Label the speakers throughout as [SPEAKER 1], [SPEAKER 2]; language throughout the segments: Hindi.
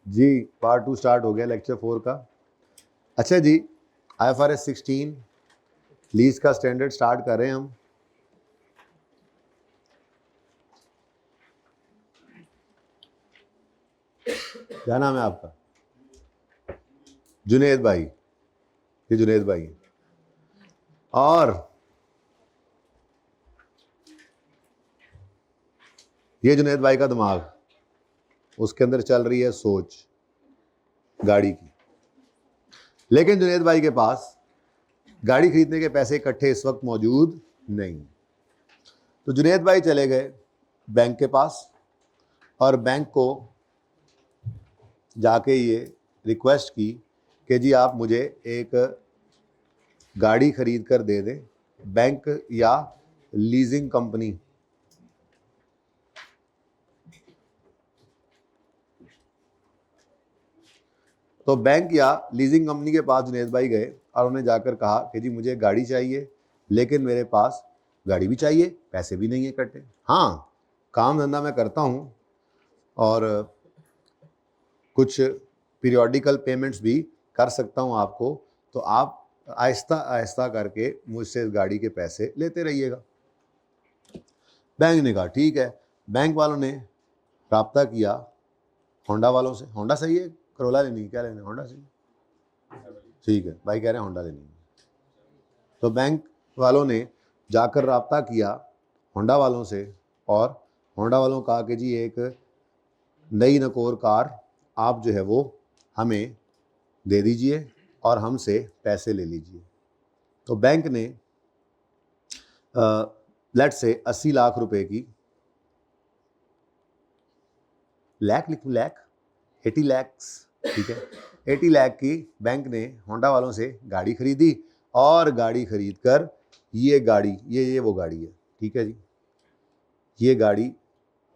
[SPEAKER 1] जी पार्ट 2 स्टार्ट हो गया लेक्चर 4 का। अच्छा जी, IFRS 16 लीज का स्टैंडर्ड स्टार्ट कर रहे हैं हम। क्या नाम है आपका? जुनेद भाई। ये जुनेद भाई हैं। और ये जुनेद भाई का दिमाग, उसके अंदर चल रही है सोच गाड़ी की। लेकिन जुनेद भाई के पास गाड़ी खरीदने के पैसे इकट्ठे इस वक्त मौजूद नहीं। तो जुनेद भाई चले गए बैंक के पास और बैंक को जाके ये रिक्वेस्ट की कि जी आप मुझे एक गाड़ी खरीद कर दे दें, बैंक या लीजिंग कंपनी। तो बैंक या लीजिंग कंपनी के पास जुनेद भाई गए और उन्हें जाकर कहा कि जी मुझे गाड़ी चाहिए, लेकिन मेरे पास गाड़ी भी चाहिए, पैसे भी नहीं है इकट्ठे। हाँ, काम धंधा मैं करता हूँ और कुछ पीरियोडिकल पेमेंट्स भी कर सकता हूँ आपको, तो आप आहिस्ता आहिस्ता करके मुझसे इस गाड़ी के पैसे लेते रहिएगा। बैंक ने कहा ठीक है। बैंक वालों ने राब्ता किया होंडा वालों से। होंडा सही है, करोला लेनी है, क्या लेना है? होंडा सही है, ठीक है भाई कह रहे हैं होंडा लेनी है। तो बैंक वालों ने जाकर राब्ता किया होंडा वालों से और होंडा वालों को कहा कि जी एक नई नकोर कार आप जो है वो हमें दे दीजिए और हमसे पैसे ले लीजिए। तो बैंक ने लेट से 80 लाख रुपए की, लैख लिखूं लैख, 80 लैक्स, ठीक है, 80 लाख की बैंक ने होंडा वालों से गाड़ी खरीदी और गाड़ी खरीद कर ये गाड़ी ये वो गाड़ी है, ठीक है जी। ये गाड़ी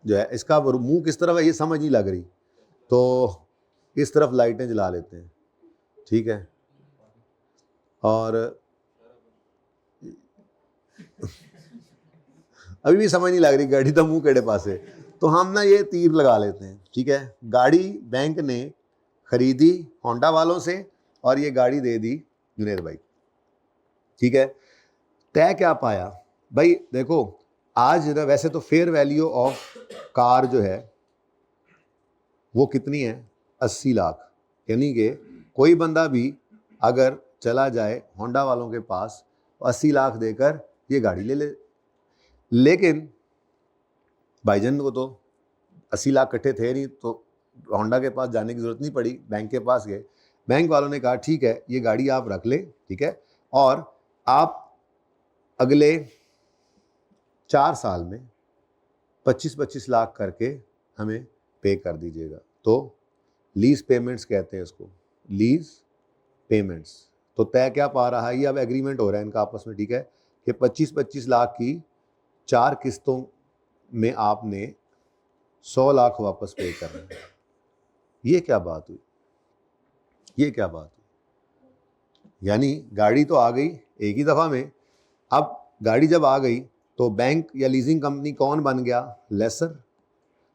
[SPEAKER 1] जो है इसका मुंह किस तरफ है ये समझ नहीं लग रही, तो इस तरफ लाइटें जला लेते हैं, ठीक है। और अभी भी समझ नहीं लग रही गाड़ी तो मुंह केड़े पास है, तो हम ना ये तीर लगा लेते हैं, ठीक है। गाड़ी बैंक ने खरीदी होंडा वालों से और ये गाड़ी दे दी जुनेद भाई, ठीक है। तय क्या पाया भाई? देखो आज ना वैसे तो फेयर वैल्यू ऑफ कार जो है वो कितनी है? 80 लाख। यानी कि कोई बंदा भी अगर चला जाए होंडा वालों के पास 80 लाख देकर ये गाड़ी ले ले। लेकिन भाईजान को तो 80 लाख इकट्ठे थे नहीं, तो होंडा के पास जाने की जरूरत नहीं पड़ी, बैंक के पास गए। बैंक वालों ने कहा ठीक है ये गाड़ी आप रख ले, ठीक है, और आप अगले 4 साल में 25-25 लाख करके हमें पे कर दीजिएगा। तो लीज पेमेंट्स कहते हैं इसको, लीज पेमेंट्स। तो तय क्या पा रहा है? ये अब एग्रीमेंट हो रहा है इनका आपस में, ठीक है, कि 25-25 लाख की 4 किस्तों में आपने 100 लाख वापस पे करना है। ये क्या बात हुई? ये क्या बात हुई? यानी गाड़ी तो आ गई एक ही दफ़ा में। अब गाड़ी जब आ गई तो बैंक या लीजिंग कंपनी कौन बन गया? लेसर,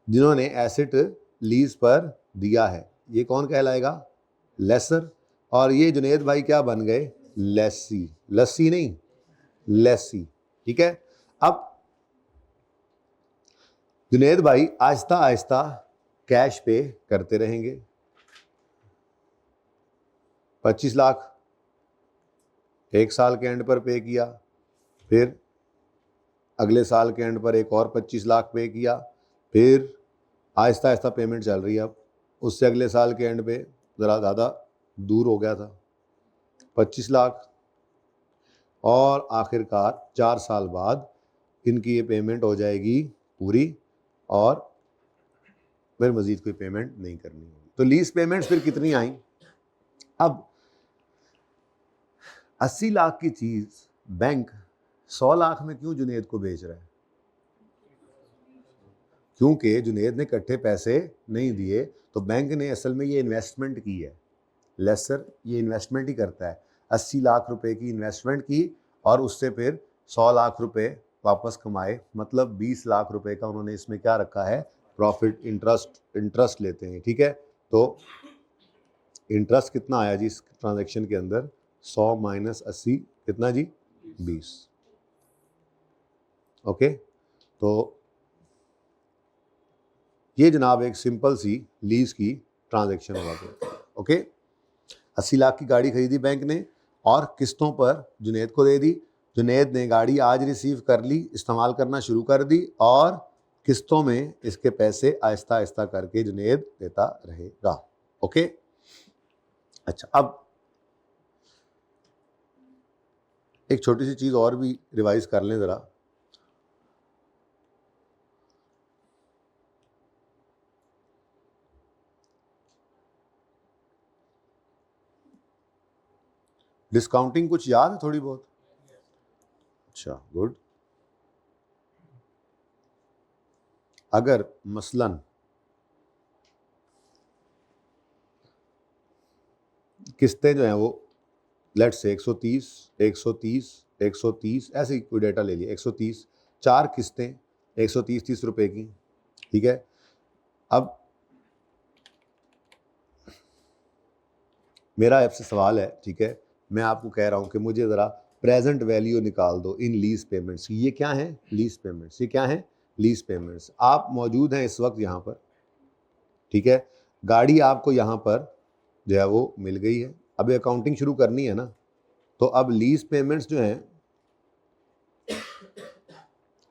[SPEAKER 1] जिन्होंने एसेट लीज पर दिया है, ये कौन कहलाएगा? लेसर। और ये जुनेद भाई क्या बन गए? लेसी। लस्सी नहीं, लेसी, ठीक है। अब जुनेद भाई आहिस्ता आहिस्ता कैश पे करते रहेंगे। 25 लाख एक साल के एंड पर पे किया, फिर अगले साल के एंड पर एक और 25 लाख पे किया, फिर आहिस्ता आहिस्ता पेमेंट चल रही है। अब उससे अगले साल के एंड पे ज़रा ज़्यादा दूर हो गया था, 25 लाख, और आखिरकार 4 साल बाद इनकी ये पेमेंट हो जाएगी पूरी और फिर मज़ीद कोई पेमेंट नहीं करनी होगी। तो लीज पेमेंट्स फिर कितनी आई? अब 80 लाख की चीज़ बैंक 100 लाख में क्यों जुनेद को बेच रहा है? क्योंकि जुनेद ने इकट्ठे पैसे नहीं दिए, तो बैंक ने असल में ये इन्वेस्टमेंट की है। लेसर ये इन्वेस्टमेंट ही करता है, 80 लाख रुपए की इन्वेस्टमेंट की और उससे फिर 100 लाख रुपए वापस कमाए, मतलब 20 लाख रुपए का उन्होंने इसमें क्या रखा है? प्रॉफिट, इंटरेस्ट लेते हैं, ठीक है। तो इंटरेस्ट कितना आया जी इस ट्रांजैक्शन के अंदर, 100 माइनस 80 कितना जी, 20। ओके, तो ये जनाब एक सिंपल सी लीज की ट्रांजैक्शन हुआ करती है। ओके, 80 लाख की गाड़ी खरीदी बैंक ने और किस्तों पर जुनैद को दे दी। जुनैद ने गाड़ी आज रिसीव कर ली, इस्तेमाल करना शुरू कर दी और किस्तों में इसके पैसे आहिस्ता आहिस्ता करके जुनैद देता रहेगा। ओके, अच्छा, अब एक छोटी सी चीज़ और भी रिवाइज कर लें ज़रा। डिस्काउंटिंग कुछ याद है थोड़ी बहुत? अच्छा, गुड। अगर मसलन किस्तें जो हैं वो लेट से 130 130 130 ऐसे ही कोई डेटा ले लिया, 130 4 किस्तें 130 रुपए की, ठीक है। अब मेरा आपसे सवाल है, ठीक है, मैं आपको कह रहा हूं कि मुझे ज़रा प्रेजेंट वैल्यू निकाल दो इन लीज पेमेंट्स। ये क्या है? Lease payments. ये क्या है? Lease payments. आप मौजूद हैं इस वक्त यहाँ पर, ठीक है, गाड़ी आपको यहाँ पर जो है वो मिल गई है। अब ये अकाउंटिंग शुरू करनी है ना, तो अब लीज पेमेंट्स जो हैं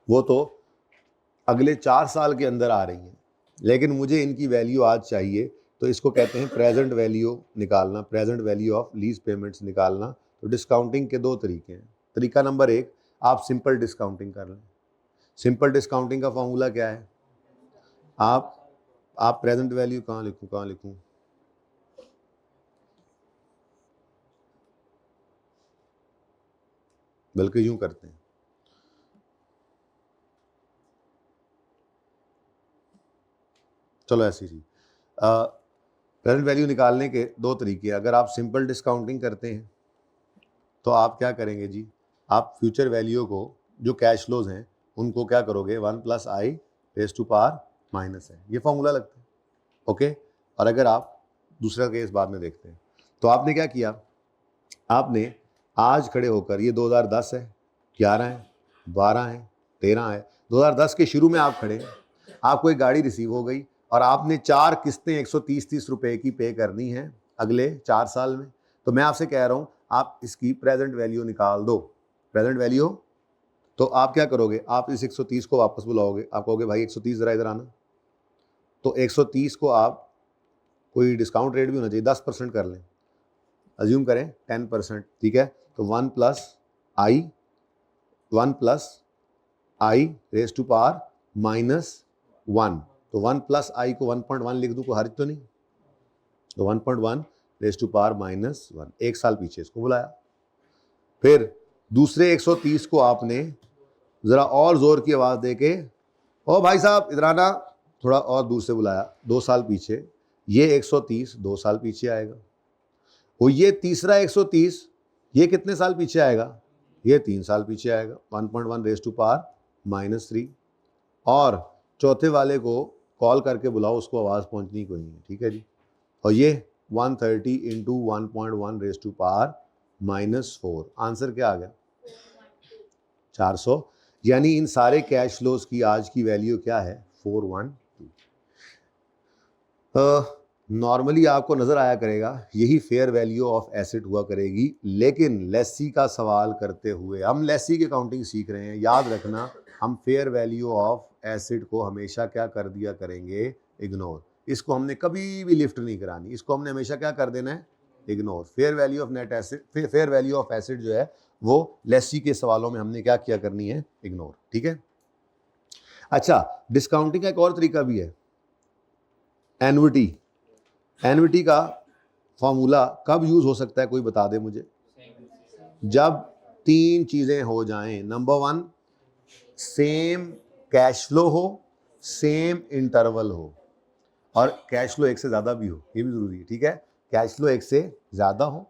[SPEAKER 1] वो तो अगले 4 साल के अंदर आ रही हैं, लेकिन मुझे इनकी वैल्यू आज चाहिए, तो इसको कहते हैं प्रेजेंट वैल्यू निकालना, present value of lease payments निकालना। तो डिस्काउंटिंग के 2 तरीके हैं। तरीका नंबर 1, आप सिंपल डिस्काउंटिंग कर लें। सिंपल डिस्काउंटिंग का फॉर्मूला क्या है? आप प्रेजेंट वैल्यू कहाँ लिखूं, बल्कि यूं करते हैं, चलो ऐसी ही प्रेजेंट वैल्यू निकालने के 2 तरीके। अगर आप सिंपल डिस्काउंटिंग करते हैं तो आप क्या करेंगे जी, आप फ्यूचर वैल्यू को, जो कैश फ्लोज हैं उनको क्या करोगे, 1 + i raise to power minus है, ये फॉर्मूला लगता है। ओके, और अगर आप दूसरा केस बाद में देखते हैं, तो आपने क्या किया, आपने आज खड़े होकर, ये 2010 है, 11 है, 12 है, 13 है, 2010 के शुरू में आप खड़े हैं, आपको एक गाड़ी रिसीव हो गई और आपने 4 किस्तें 130 रुपए की पे करनी है अगले 4 साल में। तो मैं आपसे कह रहा हूं, आप इसकी प्रेजेंट वैल्यू निकाल दो। प्रेजेंट वैल्यू, तो आप क्या करोगे, आप इस 130 को वापस बुलाओगे, आप कहोगे भाई 130 जरा इधर आना। तो 130 को आप, कोई डिस्काउंट रेट भी होना चाहिए, 10% कर लें, अज्यूम करें 10%, ठीक है। तो 1 + i रेज़ टू पावर -1, तो 1 + i को 1.1 लिख दूं, कोई हर्ज तो नहीं। तो 1.1 रेज़ टू पावर -1, 1 साल पीछे इसको बुलाया। फिर दूसरे 130 को आपने जरा और जोर की आवाज देके, ओ भाई साहब इधर आना, थोड़ा और दूर से बुलाया, 2 साल पीछे। ये 130 2 साल पीछे आएगा। और ये तीसरा 130, ये कितने साल पीछे आएगा, ये 3 साल पीछे आएगा, 1.1 रेज़ टू पावर -3। और चौथे वाले को कॉल करके बुलाओ, उसको आवाज़ पहुंचनी कोई नहीं है, ठीक है जी। और ये 130 × 1.1 रेज़ टू पावर -4, आंसर क्या आ गया, 400। यानी इन सारे कैश फ्लोज की आज की वैल्यू क्या है, 412। नॉर्मली आपको नजर आया करेगा यही फेयर वैल्यू ऑफ एसेट हुआ करेगी, लेकिन लेसी का सवाल करते हुए, हम लेसी की अकाउंटिंग सीख रहे हैं, याद रखना हम फेयर वैल्यू ऑफ एसेट को हमेशा क्या कर दिया करेंगे, इग्नोर। इसको हमने कभी भी लिफ्ट नहीं करानी, इसको हमने हमेशा क्या कर देना है, ignore. Fair value of net asset, fair value of asset जो है वो लेसी के सवालों में हमने क्या किया करनी है, इग्नोर, ठीक है। अच्छा, डिस्काउंटिंग का एक और तरीका भी है, एन्युटी। एन्युटी का फॉर्मूला कब यूज हो सकता है, कोई बता दे मुझे। जब 3 चीजें हो जाएं, नंबर 1 सेम कैश फ्लो हो, सेम इंटरवल हो, और कैश फ्लो एक से ज्यादा भी हो, ये भी जरूरी है, ठीक है। कैश फ्लो एक से ज्यादा हो,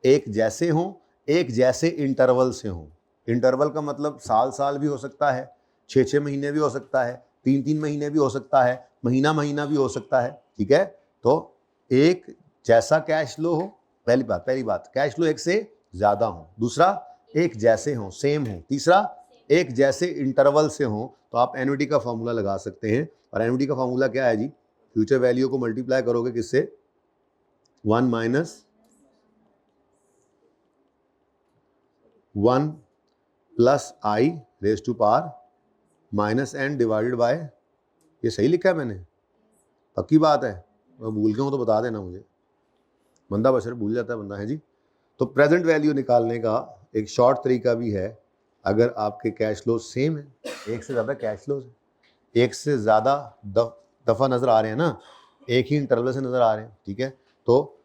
[SPEAKER 1] एक जैसे हो, एक जैसे इंटरवल से हो। इंटरवल का मतलब साल भी हो सकता है, 6 महीने भी हो सकता है, 3 महीने भी हो सकता है, महीना भी हो सकता है, ठीक है। तो एक जैसा कैश फ्लो हो, पहली बात कैश फ्लो एक से ज्यादा हो, दूसरा एक जैसे हो, सेम हो, तीसरा एक जैसे इंटरवल से हो। तो आप एन्युटी का फॉर्मूला लगा सकते हैं, और एन्युटी का फॉर्मूला क्या है जी, फ्यूचर वैल्यू को मल्टीप्लाई करोगे किससे, 1 minus 1 plus i raise to power minus n divided by, ये सही लिखा है मैंने, पक्की बात है, मैं भूल गया हूँ तो बता देना मुझे, बंदा बशर भूल जाता है बंदा, है जी। तो प्रेजेंट वैल्यू निकालने का एक शॉर्ट तरीका भी है, अगर आपके कैश फ्लो सेम है, एक से ज़्यादा कैश फ्लो है, एक से ज़्यादा दफ़ा नज़र आ रहे हैं ना, एक ही इंटरवल से नज़र आ रहे हैं, ठीक है, तो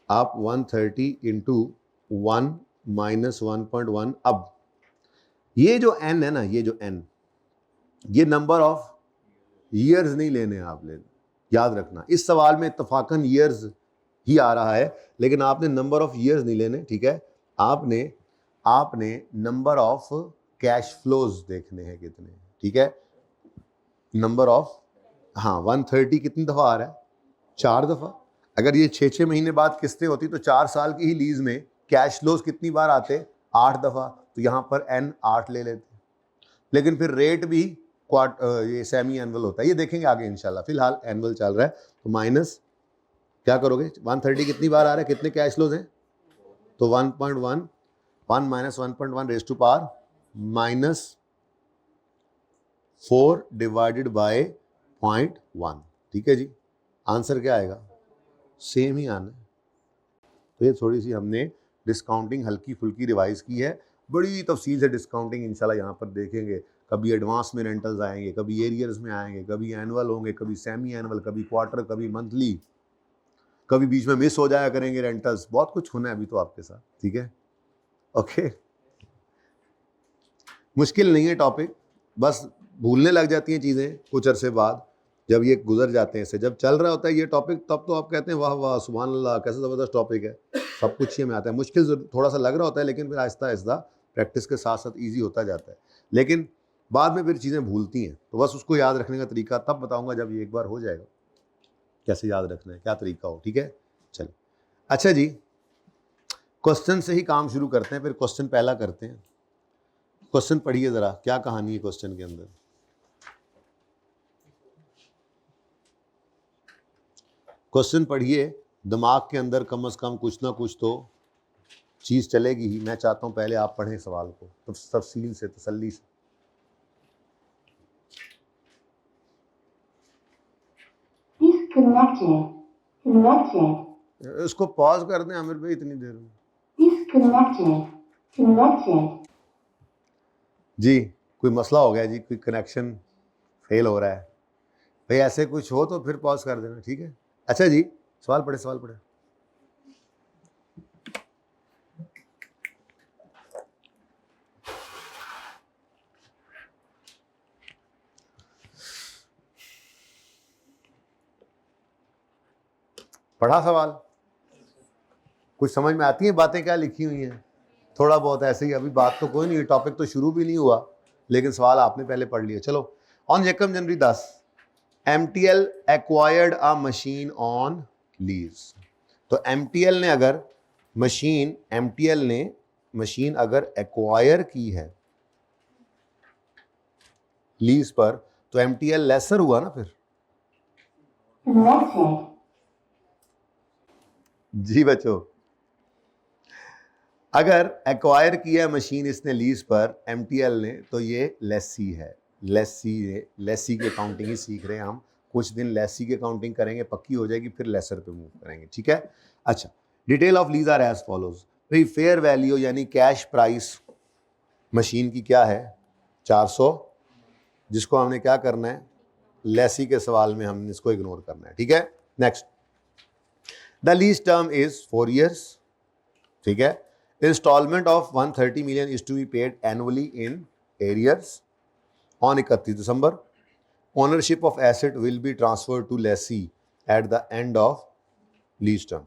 [SPEAKER 1] आप 130 इंटू 1 माइनस 1.1, अब ये जो n है ना, ये जो n, ये नंबर ऑफ ईयर्स नहीं लेने आप, लेने, याद रखना इस सवाल में इत्तफाकन ईयर्स ही आ रहा है, लेकिन आपने नंबर ऑफ ईयर्स नहीं लेने, ठीक है, आपने नंबर ऑफ कैश फ्लोज देखने हैं कितने, ठीक है, नंबर ऑफ, हाँ 130 कितनी दफा आ रहा है, 4 दफा। अगर ये 6-6 महीने बाद किस्तें होती तो 4 साल की ही लीज में कैश फ्लोज कितनी बार आते, 8 दफा, तो यहाँ पर n 8 ले लेते, लेकिन फिर रेट भी ये सेमी एनुअल होता है, ये देखेंगे आगे इंशाल्लाह, फिलहाल एनुअल चल रहा है। तो माइनस क्या करोगे, 130 कितनी बार आ रहा है, कितने कैश फ्लोज हैं, तो 1.1, 1 minus 1.1 raise to power minus 4 divided by 0.1, ठीक है जी, आंसर क्या आएगा, सेम ही आना है। तो ये थोड़ी सी हमने डिस्काउंटिंग हल्की फुल्की रिवाइज की है, बड़ी तफसील से डिस्काउंटिंग इंशाल्लाह यहाँ पर देखेंगे, कभी एडवांस में रेंटल्स आएंगे, कभी एरियर्स में आएंगे, कभी एनुअल होंगे, कभी सेमी एनुअल, कभी क्वार्टर, कभी मंथली, कभी बीच में मिस हो जाया करेंगे रेंटल्स, बहुत कुछ होना है अभी तो आपके साथ, ठीक है, ओके। मुश्किल नहीं है टॉपिक, बस भूलने लग जाती हैं चीज़ें कुछ अरसे बाद, जब ये गुजर जाते हैं, से जब चल रहा होता है ये टॉपिक, तब तो आप कहते हैं वाह वाह सुभान अल्लाह कैसा ज़बरदस्त टॉपिक है, सब कुछ ही में आता है, मुश्किल थोड़ा सा लग रहा होता है, लेकिन फिर आहिस्ता आहिस्ता प्रैक्टिस के साथ साथ ईजी होता जाता है, लेकिन बाद में फिर चीज़ें भूलती हैं, तो बस उसको याद रखने का तरीका तब बताऊँगा जब ये एक बार हो जाएगा, कैसे याद रखना है, क्या तरीका हो, ठीक है, चलिए। अच्छा जी, क्वेश्चन से ही काम शुरू करते हैं, फिर क्वेश्चन पहला करते हैं। क्वेश्चन पढ़िए ज़रा, क्या कहानी है क्वेश्चन के अंदर, क्वेश्चन पढ़िए, दिमाग के अंदर कम से कम कुछ ना कुछ तो चीज़ चलेगी ही। मैं चाहता हूँ पहले आप पढ़ें सवाल को तो तफसील से, तसल्ली से। इसको पॉज कर दें आमिर भाई इतनी देर में। जी कोई मसला हो गया जी, कोई कनेक्शन फेल हो रहा है भाई, ऐसे कुछ हो तो फिर पॉज कर देना, ठीक है। अच्छा जी, सवाल पढ़े, सवाल पढ़े। पढ़ा सवाल, कुछ समझ में आती है बातें क्या लिखी हुई हैं, थोड़ा बहुत ऐसे ही, अभी बात तो कोई नहीं, टॉपिक तो शुरू भी नहीं हुआ, लेकिन सवाल आपने पहले पढ़ लिया। चलो, ऑन यकम जनवरी 10 MTL acquired a machine on lease. तो MTL ने अगर मशीन अगर एक्वायर की है लीज पर, तो MTL लेसर हुआ ना फिर। जी बच्चों, अगर एक्वायर किया मशीन इसने लीज पर MTL ने, तो ये लेसी है। लेसी की अकाउंटिंग ही सीख रहे हैं हम, कुछ दिन लेसी की अकाउंटिंग करेंगे, पक्की हो जाएगी, फिर लेसर पे मूव करेंगे, ठीक है। अच्छा, detail of lease are as follows. भाई फेयर वैल्यू यानी कैश प्राइस मशीन की क्या है, 400, जिसको हमने क्या करना है, लेसी के सवाल में हमने इसको इग्नोर करना है, ठीक है। Next, the lease term is 4 years, ठीक है। Instalment of 130 million is to be paid annually in arrears on 31 December. Ownership of asset will be transferred to lessee at the end of lease term,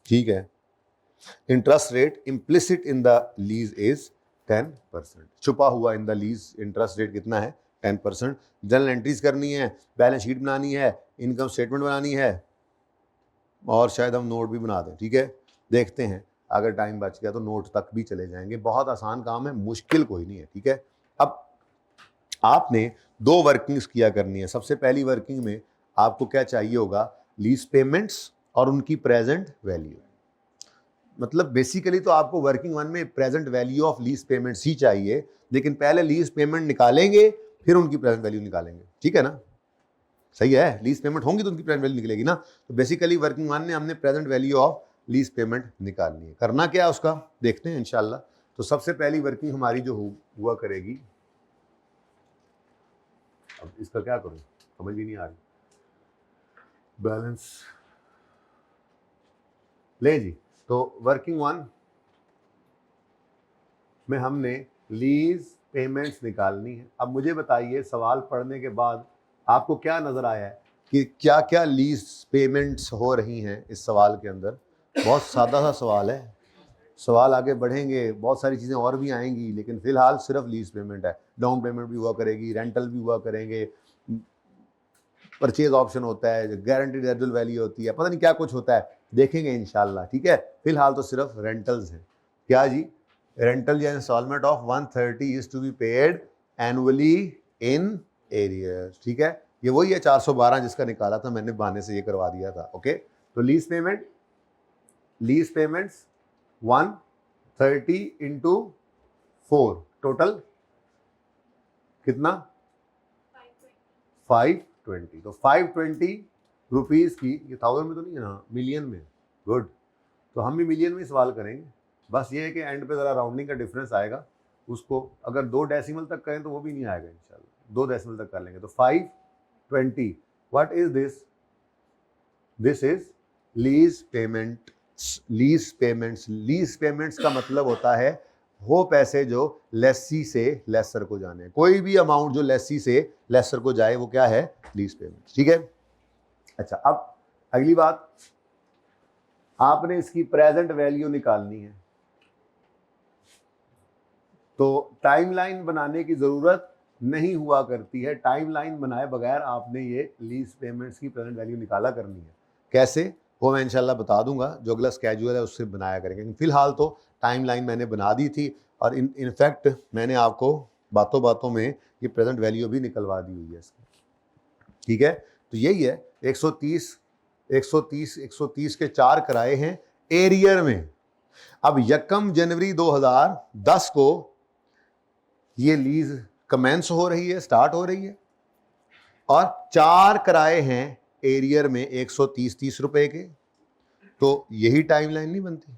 [SPEAKER 1] ठीक है। Interest rate implicit in the lease is 10%, छुपा हुआ in the lease interest rate कितना है, 10%। जनरल एंट्रीज करनी है, बैलेंस शीट बनानी है, इनकम स्टेटमेंट बनानी है और शायद हम नोट भी बना दें, ठीक है। देखते हैं अगर टाइम बच गया तो नोट तक भी चले जाएंगे। बहुत आसान काम है, मुश्किल कोई नहीं है, ठीक है। अब आपने 2 वर्किंग्स किया करनी है। सबसे पहली वर्किंग में आपको क्या चाहिए होगा, लीज पेमेंट्स और उनकी प्रेजेंट वैल्यू। मतलब बेसिकली तो आपको वर्किंग 1 में present value of lease payments ही चाहिए, लेकिन पहले लीज पेमेंट निकालेंगे फिर उनकी प्रेजेंट वैल्यू निकालेंगे, ठीक है ना। सही है, लीज पेमेंट होंगी तो उनकी प्रेजेंट वैल्यू निकलेगी ना। तो बेसिकली वर्किंग 1 में हमने present value of lease payment निकालनी है। करना क्या है उसका देखते हैं इंशाल्लाह। तो सबसे पहली वर्किंग हमारी जो हुआ करेगी, अब इसका क्या करूं समझ भी नहीं आ रही। बैलेंस ले जी, तो वर्किंग 1 में हमने लीज पेमेंट्स निकालनी है। अब मुझे बताइए सवाल पढ़ने के बाद आपको क्या नजर आया है कि क्या क्या लीज पेमेंट्स हो रही हैं इस सवाल के अंदर। बहुत सादा सा सवाल है, सवाल आगे बढ़ेंगे बहुत सारी चीज़ें और भी आएंगी, लेकिन फिलहाल सिर्फ लीज पेमेंट है। डाउन पेमेंट भी हुआ करेगी, रेंटल भी हुआ करेंगे, परचेज ऑप्शन होता है, गारंटीड रेजिडुअल वैल्यू होती है, पता नहीं क्या कुछ होता है, देखेंगे इंशाल्लाह, ठीक है। फिलहाल तो सिर्फ रेंटल्स हैं। क्या जी, रेंटल या instalment of 130 is to be paid annually in arrears, ठीक है। ये वही है 412 जिसका निकाला था मैंने, बहाने से ये करवा दिया था, ओके। तो लीज पेमेंट्स 130 इंटू 4 टोटल कितना 520। तो 520 रुपीज़ की, ये थाउजेंड में तो नहीं है ना, मिलियन में, गुड। तो हम भी मिलियन में सवाल करेंगे। बस ये है कि एंड पे ज़रा राउंडिंग का डिफरेंस आएगा, उसको अगर 2 डेसिमल तक करें तो वो भी नहीं आएगा इंशाल्लाह, 2 डेसिमल तक कर लेंगे। तो 520, what is this, this is lease payment. Lease payments का मतलब होता है वो पैसे जो लेसी से लेसर को जाने, कोई भी अमाउंट जो लेसी से लेसर को जाए वो क्या है, लीज पेमेंट, ठीक है। अच्छा, अब अगली बात, आपने इसकी प्रेजेंट वैल्यू निकालनी है। तो टाइमलाइन बनाने की जरूरत नहीं हुआ करती है, टाइमलाइन बनाए बगैर आपने ये लीज पेमेंट्स की प्रेजेंट वैल्यू निकाला करनी है। कैसे, वो मैं इंशाल्लाह बता दूंगा, जो अगला स्केड्यूल है उससे बनाया करेंगे। फिलहाल तो टाइमलाइन मैंने बना दी थी और इनफैक्ट मैंने आपको बातों बातों में ये प्रेजेंट वैल्यू भी निकलवा दी हुई है इसकी, ठीक है। तो यही है 130 के 4 किराए हैं एरियर में। अब 1 जनवरी 2010 को ये लीज कमेंस हो रही है, स्टार्ट हो रही है, और 4 किराए हैं एरियर में 130 रुपए के। तो यही टाइमलाइन नहीं बनती,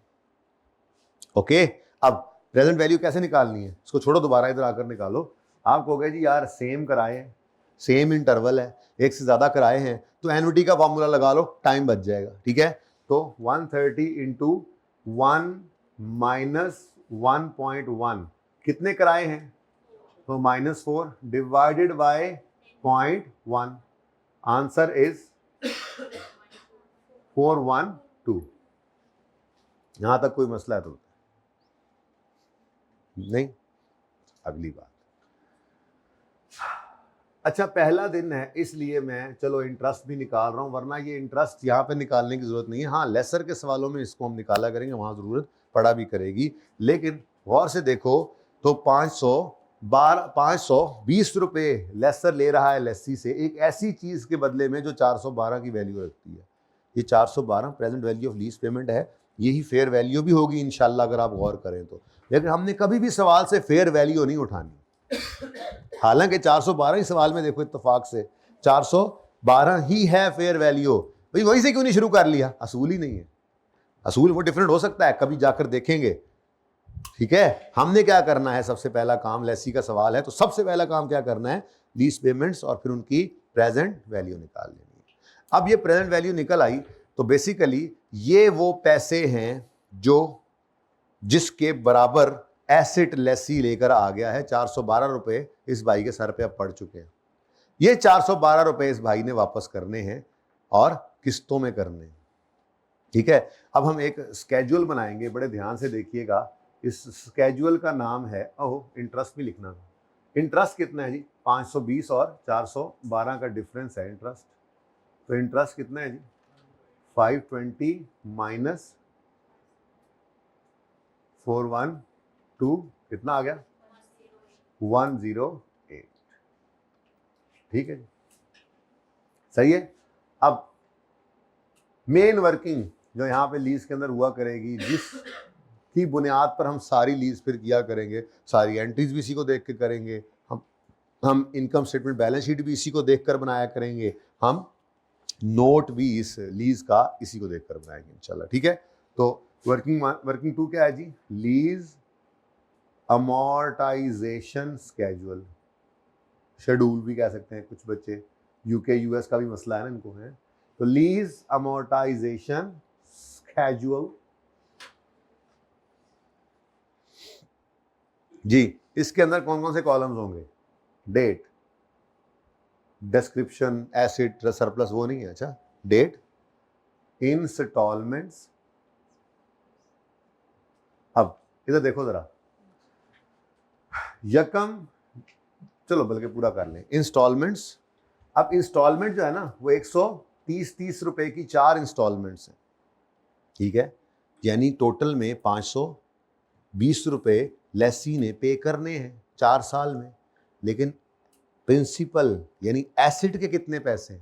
[SPEAKER 1] ओके। अब प्रेजेंट वैल्यू कैसे निकालनी है, इसको छोड़ो, दोबारा इधर आकर निकालो। आप कहोगे जी यार सेम किराए हैं, सेम इंटरवल है, एक से ज्यादा किराए हैं, तो एनुटी का फॉर्मूला लगा लो, टाइम बच जाएगा, ठीक है। तो 130 इंटू 1 माइनस 1.1 कितने किराए हैं, तो -4 डिवाइडेड बाय 0.1, आंसर इज 412। यहां तक कोई मसला है तो नहीं। अगली बात, अच्छा पहला दिन है इसलिए मैं चलो इंटरेस्ट भी निकाल रहा हूं, वरना ये इंटरेस्ट यहाँ पे निकालने की जरूरत नहीं है। हाँ, लेसर के सवालों में इसको हम निकाला करेंगे, वहां जरूरत पड़ा भी करेगी, लेकिन गौर से देखो तो 520 रुपए लेसर ले रहा है लेसी से, एक ऐसी चीज के बदले में जो 412 की वैल्यू रखती है। ये 412 present value of lease payment है, यही फेयर वैल्यू भी होगी इंशाल्लाह अगर आप गौर करें तो। लेकिन हमने कभी भी सवाल से फेयर वैल्यू नहीं उठानी, हालांकि 412 ही सवाल में देखो इत्तेफाक से 412 ही है फेयर वैल्यू। भाई वहीं से क्यों नहीं शुरू कर लिया, असूल ही नहीं है। असूल वो डिफरेंट हो सकता है, कभी जाकर देखेंगे, ठीक है। हमने क्या करना है, सबसे पहला काम, लेसी का सवाल है तो सबसे पहला काम क्या करना है, लीज पेमेंट्स और फिर उनकी प्रेजेंट वैल्यू निकाल लेनी है। अब ये प्रेजेंट वैल्यू निकल आई तो बेसिकली ये वो पैसे हैं जो जिसके बराबर एसेट लेसी लेकर आ गया है। 412 रुपए इस भाई के सर पे अब पड़ चुके हैं। ये 412 रुपए इस भाई ने वापस करने हैं और किस्तों में करने हैं, ठीक है। अब हम एक स्केड्यूल बनाएंगे, बड़े ध्यान से देखिएगा। इस स्केड्यूल का नाम है, इंटरेस्ट भी लिखना है। इंटरेस्ट कितना है जी, 520 और 412 का डिफरेंस है इंटरेस्ट। तो इंटरेस्ट कितना है जी 520 माइनस 412 कितना आ गया 108। ठीक है जी, सही है। अब मेन वर्किंग जो यहाँ पे लीज के अंदर हुआ करेगी, जिसकी बुनियाद पर हम सारी लीज फिर किया करेंगे, सारी एंट्रीज भी इसी को देख के करेंगे, हम इनकम स्टेटमेंट बैलेंस शीट भी इसी को देखकर बनाया करेंगे, हम नोट भी इस लीज का इसी को देखकर बनाएंगे इंशाल्लाह। ठीक है, तो वर्किंग टू क्या है जी, लीज अमोर्टाइजेशन स्केड्यूल, शेड्यूल भी कह सकते हैं कुछ बच्चे, यूके यूएस का भी मसला है ना इनको है। तो लीज अमोर्टाइजेशन स्केड्यूल जी, इसके अंदर कौन कौन से कॉलम्स होंगे, डेट, डिस्क्रिप्शन, एसेट, सरप्लस, वो नहीं है, अच्छा, डेट, इंस्टॉलमेंट्स। अब इधर देखो जरा, यकम, चलो बल्कि पूरा कर लें, इंस्टॉलमेंट्स। अब इंस्टॉलमेंट जो है ना वो 130 रुपए की 4 इंस्टॉलमेंट्स हैं। ठीक है, यानी टोटल में 520 रुपए लेसी ने पे करने हैं 4 साल में। लेकिन प्रिंसिपल यानी एसिड के कितने पैसे,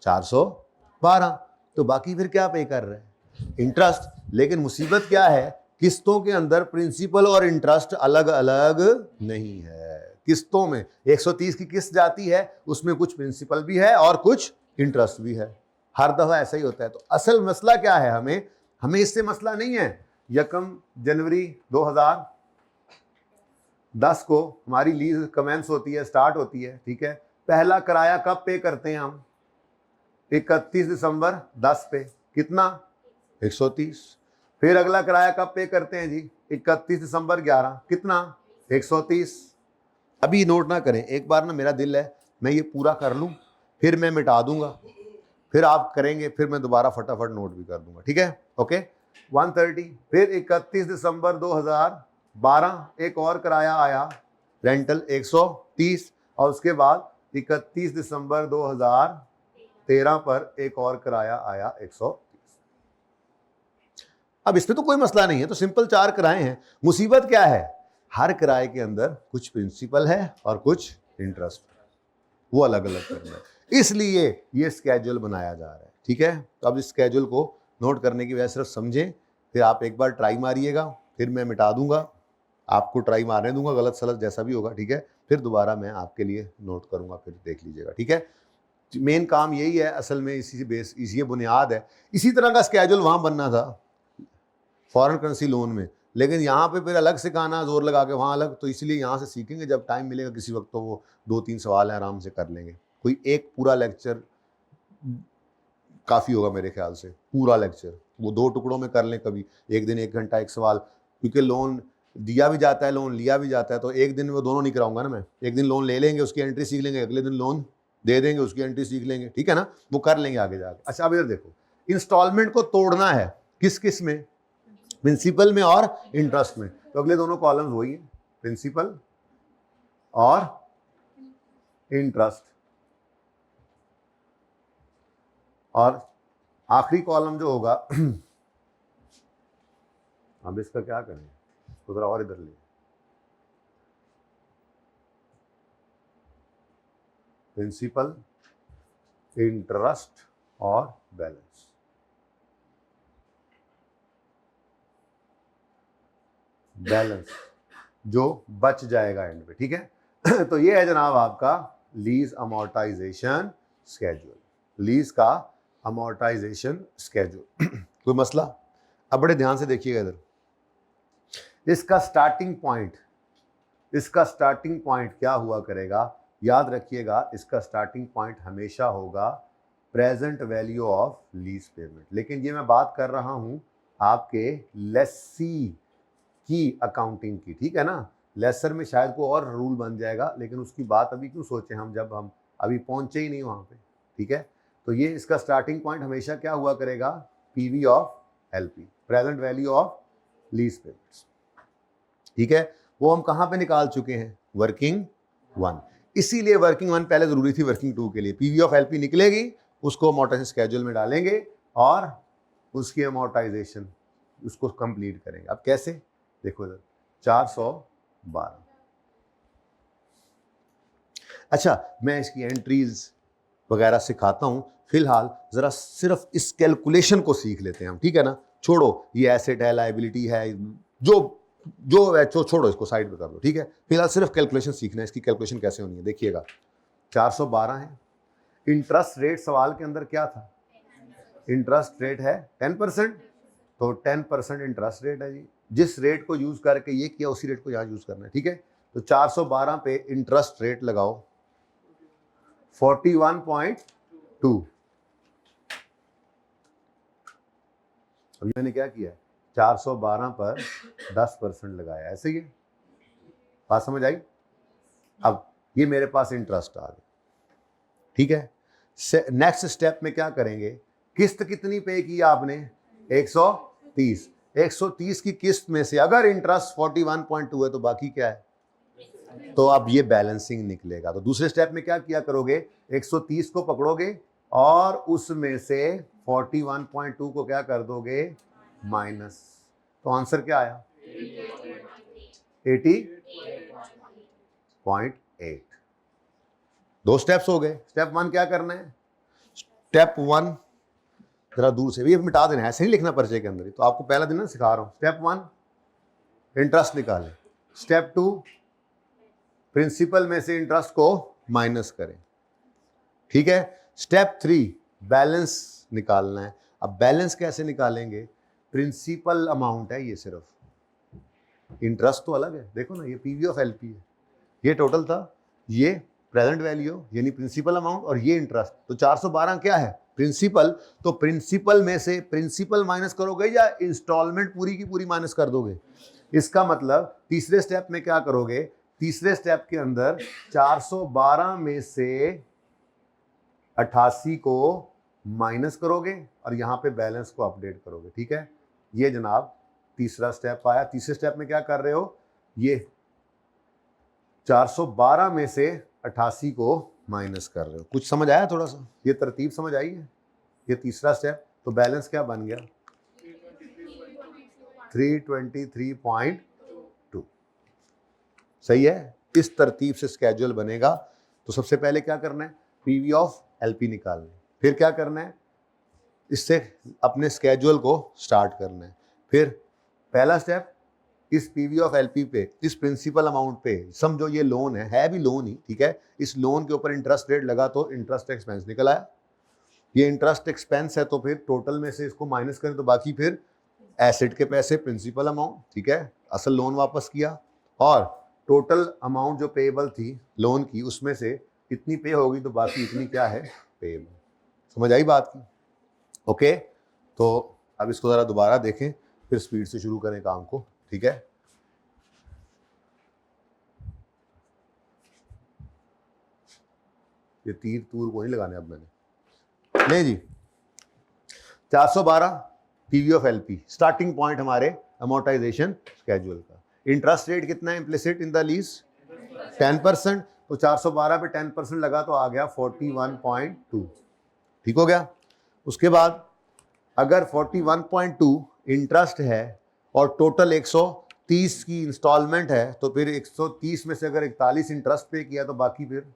[SPEAKER 1] 412, तो बाकी फिर क्या पे कर रहे हैं, इंटरेस्ट। लेकिन मुसीबत क्या है, किस्तों के अंदर प्रिंसिपल और इंटरेस्ट अलग अलग नहीं है। किस्तों में 130 की किस्त जाती है, उसमें कुछ प्रिंसिपल भी है और कुछ इंटरेस्ट भी है, हर दफा ऐसा ही होता है। तो असल मसला क्या है, हमें इससे मसला नहीं है। यकम जनवरी 2010 को हमारी लीज कमेंस होती है, स्टार्ट होती है। ठीक है, पहला किराया कब पे करते हैं हम, 31 दिसंबर 10 पे, कितना 130। फिर अगला किराया कब पे करते हैं जी, 31 दिसंबर 11, कितना 130। अभी नोट ना करें, एक बार ना मेरा दिल है मैं ये पूरा कर लूं, फिर मैं मिटा दूंगा, फिर आप करेंगे, फिर मैं दोबारा फटाफट नोट भी कर दूंगा। ठीक है, ओके। 130, फिर 31 दिसंबर 2012 एक और किराया आया, रेंटल 130, और उसके बाद 31 दिसंबर 2013 पर एक और किराया आया 130। अब इसमें तो कोई मसला नहीं है, तो सिंपल 4 किराए हैं। मुसीबत क्या है, हर किराए के अंदर कुछ प्रिंसिपल है और कुछ इंटरेस्ट, वो अलग अलग करना है, इसलिए ये स्केड्यूल बनाया जा रहा है। ठीक है, तो अब इस स्केड्यूल को नोट करने की वजह सिर्फ समझें, फिर आप एक बार ट्राई मारिएगा, फिर मैं मिटा दूंगा, आपको ट्राई मारने दूंगा, गलत सलत जैसा भी होगा। ठीक है, फिर दोबारा मैं आपके लिए नोट करूंगा, फिर देख लीजिएगा। ठीक है, मेन काम यही है असल में, इसी बेस, इसी बुनियाद है। इसी तरह का स्केड्यूल वहां बनना था फॉरेन करेंसी लोन में, लेकिन यहाँ पे फिर अलग से गाना जोर लगा के वहाँ अलग, तो इसलिए यहाँ से सीखेंगे, जब टाइम मिलेगा किसी वक्त तो वो 2-3 सवाल हैं आराम से कर लेंगे। कोई एक पूरा लेक्चर काफ़ी होगा मेरे ख्याल से, पूरा लेक्चर वो 2 टुकड़ों में कर लें, कभी एक दिन 1 घंटा 1 सवाल, क्योंकि लोन दिया भी जाता है, लोन लिया भी जाता है, तो एक दिन में वो दोनों नहीं कराऊंगा ना मैं। एक दिन लोन ले लेंगे, उसकी एंट्री सीख लेंगे, अगले दिन लोन दे देंगे, उसकी एंट्री सीख लेंगे। ठीक है ना, वो कर लेंगे आगे जाके। अच्छा, अब इधर देखो, इंस्टॉलमेंट को तोड़ना है किस किस में, प्रिंसिपल में और इंटरेस्ट में। तो अगले दोनों कॉलम्स वही हैं, प्रिंसिपल और इंटरेस्ट, और आखिरी कॉलम जो होगा अब इसका क्या करें, तो जरा और इधर ले, प्रिंसिपल, इंटरेस्ट और बैलेंस। बैलेंस जो बच जाएगा एंड पे। ठीक है, तो ये है जनाब आपका लीज अमोर्टाइजेशन स्केड्यूल, लीज का अमोर्टाइजेशन स्केड्यूल। कोई मसला? अब बड़े ध्यान से देखिएगा इधर, इसका स्टार्टिंग पॉइंट क्या हुआ करेगा, याद रखिएगा, इसका स्टार्टिंग पॉइंट हमेशा होगा present value of lease payment. लेकिन ये मैं बात कर रहा हूं आपके लेसी की अकाउंटिंग की। ठीक है ना, लेसर में शायद कोई और रूल बन जाएगा, लेकिन उसकी बात अभी क्यों सोचें हम, जब हम अभी पहुंचे ही नहीं वहां पे। ठीक है, तो ये इसका स्टार्टिंग पॉइंट हमेशा क्या हुआ करेगा, PV of LP, present value of lease payments. ठीक है, वो हम कहां पे निकाल चुके हैं, वर्किंग 1। इसीलिए वर्किंग 1 पहले जरूरी थी वर्किंग 2 के लिए। पीवी ऑफ एलपी निकलेगी उसको अमोर्टाइजेशन स्केड्यूल में डालेंगे और उसकी अमोर्टाइजेशन उसको कंप्लीट करेंगे। अब कैसे, देखो इधर 412। अच्छा, मैं इसकी एंट्रीज वगैरह सिखाता हूं, फिलहाल जरा सिर्फ इस कैलकुलेशन को सीख लेते हैं हम, ठीक है ना। छोड़ो ये एसेट है, लायबिलिटी है, जो जो है छोड़ो, इसको साइड पे कर दो, ठीक है। फिलहाल सिर्फ कैलकुलेशन सीखना है, इसकी कैलकुलेशन कैसे होनी है। देखिएगा 412 है। इंटरेस्ट रेट सवाल के अंदर क्या था, इंटरेस्ट रेट है 10%, तो 10% इंटरेस्ट रेट है जी। जिस रेट को यूज करके ये किया उसी रेट को यहाँ यूज करना है, ठीक है। तो 412 पे इंटरेस्ट रेट लगाओ 41.2। अभी मैंने क्या किया, 412 पर 10% लगाया, ऐसे ही है। बात समझ आई। अब ये मेरे पास इंटरेस्ट आ गया, ठीक है। नेक्स्ट स्टेप में क्या करेंगे, किस्त कितनी पे की आपने, 130। 130 की किस्त में से अगर इंटरेस्ट 41.2 है तो बाकी क्या है, तो अब ये बैलेंसिंग निकलेगा। तो दूसरे स्टेप में क्या किया करोगे, 130 को पकड़ोगे और उसमें से 41.2 को क्या कर दोगे, माइनस। तो आंसर क्या आया, 80.8। दो स्टेप्स हो गए। स्टेप 1 क्या करना है, स्टेप 1 जरा दूर से भी मिटा देना है, ऐसे नहीं लिखना पर्चे के अंदर ही, तो आपको पहला दिन ना सिखा रहा हूं। स्टेप 1 इंटरेस्ट निकालें, स्टेप 2 प्रिंसिपल में से इंटरेस्ट को माइनस करें, ठीक है। स्टेप 3 बैलेंस निकालना है। अब बैलेंस कैसे निकालेंगे, प्रिंसिपल अमाउंट है ये, सिर्फ इंटरेस्ट तो अलग है। देखो ना, ये पीवी ऑफ एलपी है, ये टोटल था, ये प्रेजेंट वैल्यू यानी प्रिंसिपल अमाउंट, और ये इंटरेस्ट। तो 412 क्या है, प्रिंसिपल। तो प्रिंसिपल में से प्रिंसिपल माइनस करोगे या इंस्टॉलमेंट पूरी की पूरी माइनस कर दोगे। इसका मतलब तीसरे स्टेप में क्या करोगे, तीसरे स्टेप के अंदर 412 में से 88 को माइनस करोगे और यहां पे बैलेंस को अपडेट करोगे, ठीक है। ये जनाब तीसरा स्टेप आया। तीसरे स्टेप में क्या कर रहे हो, ये 412 में से 88 को माइनस कर रहे हो। कुछ समझ आया, थोड़ा सा ये तरतीब समझ आई है। ये तीसरा स्टेप, तो बैलेंस क्या बन गया, 323.2। सही है। इस तरतीब से स्केड्यूल बनेगा। तो सबसे पहले क्या करना है, पीवी ऑफ एलपी निकालना है, फिर क्या करना है, इससे अपने स्केड्यूल को स्टार्ट करना है। फिर पहला स्टेप, इस पीवी ऑफ एलपी पे, इस प्रिंसिपल अमाउंट पे, समझो ये लोन है भी लोन ही, ठीक है। इस लोन के ऊपर इंटरेस्ट रेट लगा तो इंटरेस्ट एक्सपेंस निकल आया। ये इंटरेस्ट एक्सपेंस है तो फिर टोटल में से इसको माइनस करें तो बाकी फिर एसेट के पैसे, प्रिंसिपल अमाउंट, ठीक है, असल लोन वापस किया, और टोटल अमाउंट जो पेएबल थी लोन की उसमें से इतनी पे होगी तो बाकी इतनी क्या है, पेएबल। समझ आई बात की। ओके, तो अब इसको जरा दोबारा देखें, फिर स्पीड से शुरू करें काम को, ठीक है। ये तीर तूर को नहीं लगाने अब मैंने, नहीं जी। 412 PV of LP, starting point हमारे अमोर्टाइजेशन स्केड्यूल का। इंटरेस्ट रेट कितना है इम्प्लिसिट इन द लीज, 10%। तो 412 पे 10% लगा तो आ गया 41.2, ठीक हो गया। उसके बाद अगर 41.2 इंटरेस्ट है और टोटल 130 की इंस्टॉलमेंट है, तो फिर 130 में से अगर 41 इंटरेस्ट पे किया तो बाकी फिर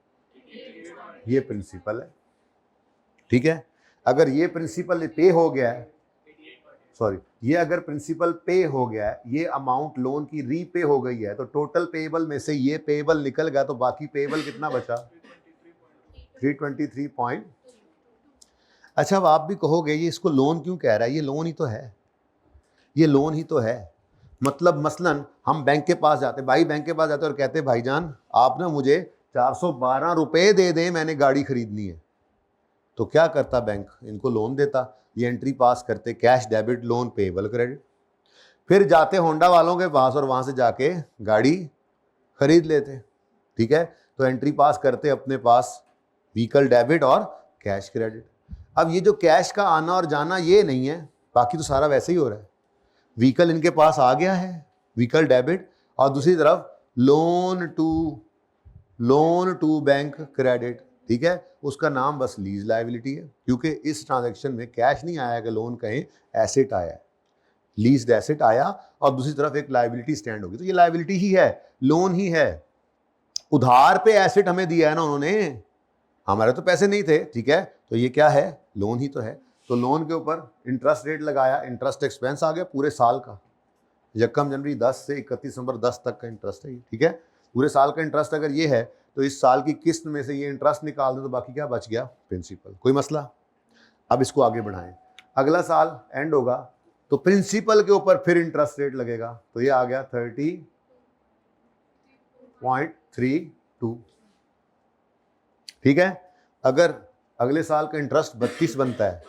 [SPEAKER 1] ये प्रिंसिपल है, ठीक है। अगर ये प्रिंसिपल पे हो गया है, सॉरी, ये अगर प्रिंसिपल पे हो गया है, ये अमाउंट लोन की रीपे हो गई है, तो टोटल पेएबल में से ये पेएबल निकल गया, तो बाकी पेएबल कितना बचा, 323. अच्छा, अब आप भी कहोगे ये इसको लोन क्यों कह रहा है, ये लोन ही तो है, ये लोन ही तो है। मतलब मसलन हम बैंक के पास जाते, भाई बैंक के पास जाते और कहते भाईजान आप ना मुझे 412 रुपए दे दें, मैंने गाड़ी खरीदनी है। तो क्या करता बैंक, इनको लोन देता, ये एंट्री पास करते, cash debit loan payable credit. फिर जाते होंडा वालों के पास और वहां से जाके गाड़ी खरीद लेते, ठीक है। तो एंट्री पास करते अपने पास व्हीकल डेबिट और कैश क्रेडिट। अब ये जो कैश का आना और जाना ये नहीं है, बाकी तो सारा वैसे ही हो रहा है। व्हीकल इनके पास आ गया है, व्हीकल डेबिट, और दूसरी तरफ लोन टू बैंक क्रेडिट, ठीक है, उसका नाम बस लीज लायबिलिटी है, क्योंकि इस ट्रांजैक्शन में कैश नहीं आया कि लोन कहें, एसेट आया है, लीज्ड एसेट आया और दूसरी तरफ एक लायबिलिटी स्टैंड होगी, तो ये लायबिलिटी ही है, लोन ही है। उधार पे एसेट हमें दिया है ना उन्होंने, हमारे तो पैसे नहीं थे, ठीक है, तो ये क्या है, लोन ही तो है। तो लोन के ऊपर इंटरेस्ट रेट लगाया, इंटरेस्ट एक्सपेंस आ गया पूरे साल का, यकम जनवरी 10 से 31 दिसंबर 10 तक का इंटरेस्ट है ये, ठीक है, पूरे साल का इंटरेस्ट अगर ये है तो इस साल की किस्त में से ये इंटरेस्ट निकाल दो तो बाकी क्या बच गया, प्रिंसिपल। कोई मसला? अब इसको आगे बढ़ाएं, अगला साल एंड होगा तो प्रिंसिपल के ऊपर फिर इंटरेस्ट रेट लगेगा, तो ये आ गया 30.32, ठीक है। अगर अगले साल का इंटरेस्ट 32 बनता है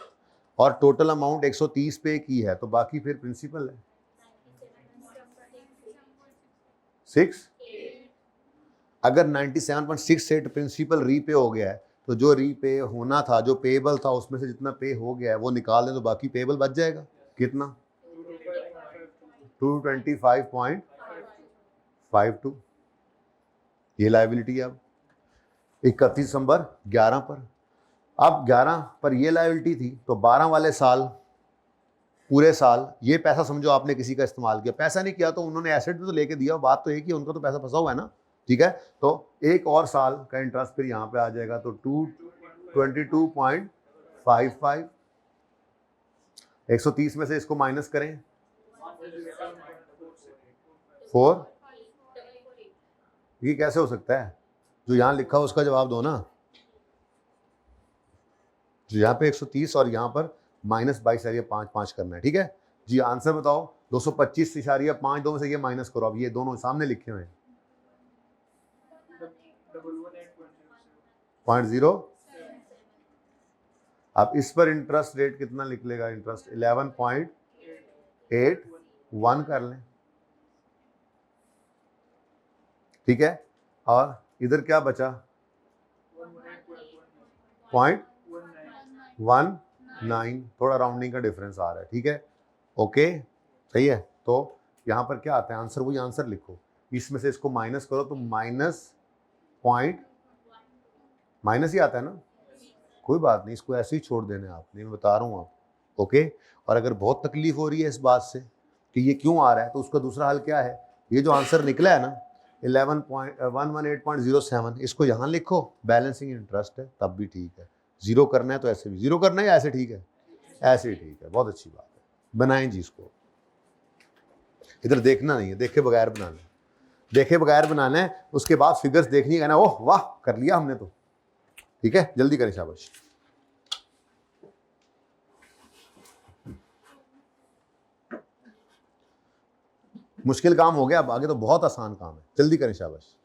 [SPEAKER 1] और टोटल अमाउंट 130 पे की है तो बाकी फिर प्रिंसिपल है 6। अगर 97.68 प्रिंसिपल रीपे हो गया है तो जो रीपे होना था, जो पेएबल था, उसमें से जितना पे हो गया है वो निकाल दें तो बाकी पेएबल बच जाएगा, कितना, 225.52। ये लायबिलिटी है। अब 31 दिसंबर 11 पर, अब 11 पर ये लायबिलिटी थी तो 12 वाले साल, पूरे साल ये पैसा समझो आपने किसी का इस्तेमाल किया, पैसा नहीं किया तो उन्होंने एसेट भी तो लेके दिया, बात तो एक ही, उनका तो पैसा फंसा हुआ है ना, ठीक है। तो एक और साल का इंटरेस्ट फिर यहाँ पे आ जाएगा, तो 222.55, 130 में से इसको माइनस करें 4, ये कैसे हो सकता है, जो यहाँ लिखा हो उसका जवाब दो ना, जो यहाँ पे 130 और यहाँ पर -22.5 करना है, ठीक है जी। आंसर बताओ, 225.5 दो में से ये माइनस करो, अब ये दोनों सामने लिखे हुए हैं, 0.0। अब इस पर इंटरेस्ट रेट कितना लिख लेगा, इंटरेस्ट 11.81 कर लें, ठीक है। और इधर क्या बचा, 0.19, थोड़ा राउंडिंग का डिफरेंस आ रहा है, ठीक है, ओके, सही है। तो यहाँ पर क्या आता है आंसर, वही आंसर लिखो, इसमें से इसको माइनस करो तो माइनस ही आता है ना, कोई बात नहीं, इसको ऐसे ही छोड़ देना आप, नहीं मैं बता रहा हूँ आप, ओके। और अगर बहुत तकलीफ हो रही है इस बात से कि ये क्यों आ रहा है तो उसका दूसरा हल क्या है, ये जो आंसर निकला है ना 118.07, इसको यहाँ लिखो, बैलेंसिंग इंटरेस्ट है तब भी ठीक है, जीरो करना है तो ऐसे भी जीरो करना है, ऐसे ठीक है, ऐसे ही ठीक है, बहुत अच्छी बात है, बनाएं जी इसको, इधर देखना नहीं है, देखे बगैर बनाना है, देखे बगैर बनाना है, उसके बाद फिगर्स देखनी है, कहना ओह वाह कर लिया हमने तो, ठीक है, जल्दी करें, शाबाश। मुश्किल काम हो गया, अब आगे तो बहुत आसान काम है, जल्दी करें, शाबाश।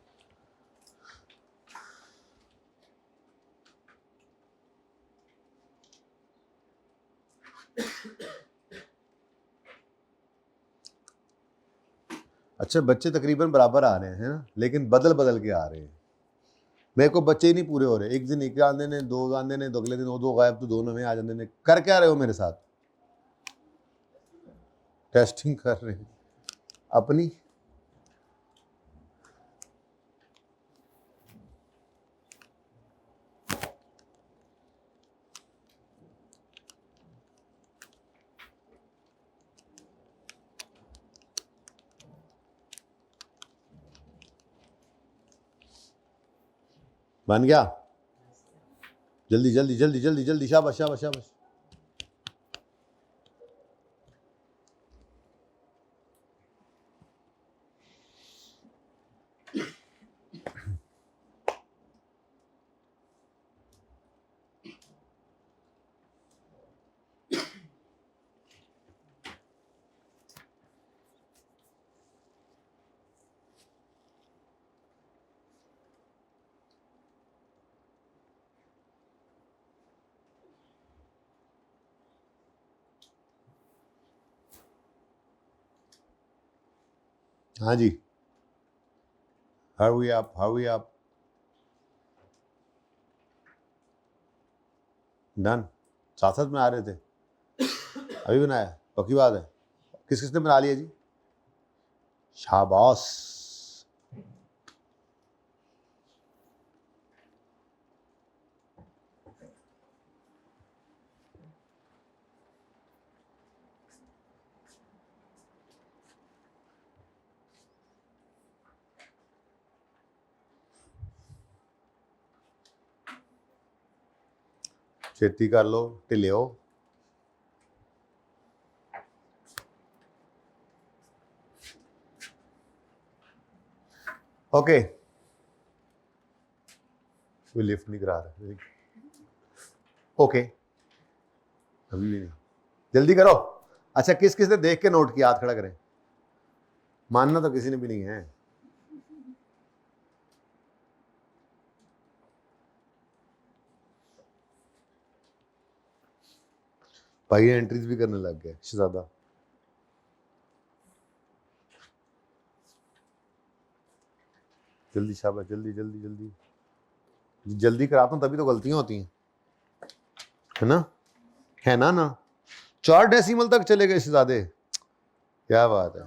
[SPEAKER 1] अच्छा, बच्चे तकरीबन बराबर आ रहे हैं ना, लेकिन बदल बदल के आ रहे हैं, मेरे को बच्चे ही नहीं पूरे हो रहे, एक दिन एक आंदे ने, दो आंदे ने, अगले दिन वो दो गायब तो दोनों में आ जाते ने, कर क्या रहे हो मेरे साथ, टेस्टिंग कर रहे हैं अपनी, बन गया, जल्दी जल्दी जल्दी जल्दी जल्दी, शाबाश शाबाश शाबाश। हाँ जी, hurry up, hurry up, done, साथ साथ में आ रहे थे, अभी बनाया, पक्की बात है, किस किसने बना लिया जी, शाबाश, छेती कर लो, ढिलियो। ओके, कोई लिफ्ट नहीं करा रहा। ओके, अभी भी नहीं, जल्दी करो। अच्छा, किस किस ने देख के नोट किया? हाथ खड़ा करें। मानना तो किसी ने भी नहीं है। भाई एंट्रीज भी करने लग गए शहजादा। जल्दी शाबाश, जल्दी जल्दी जल्दी जल्दी कराता हूँ, तभी तो गलतियां होती हैं, है ना? है ना? ना 4 डेसिमल तक चले गए शहजादे, क्या बात है।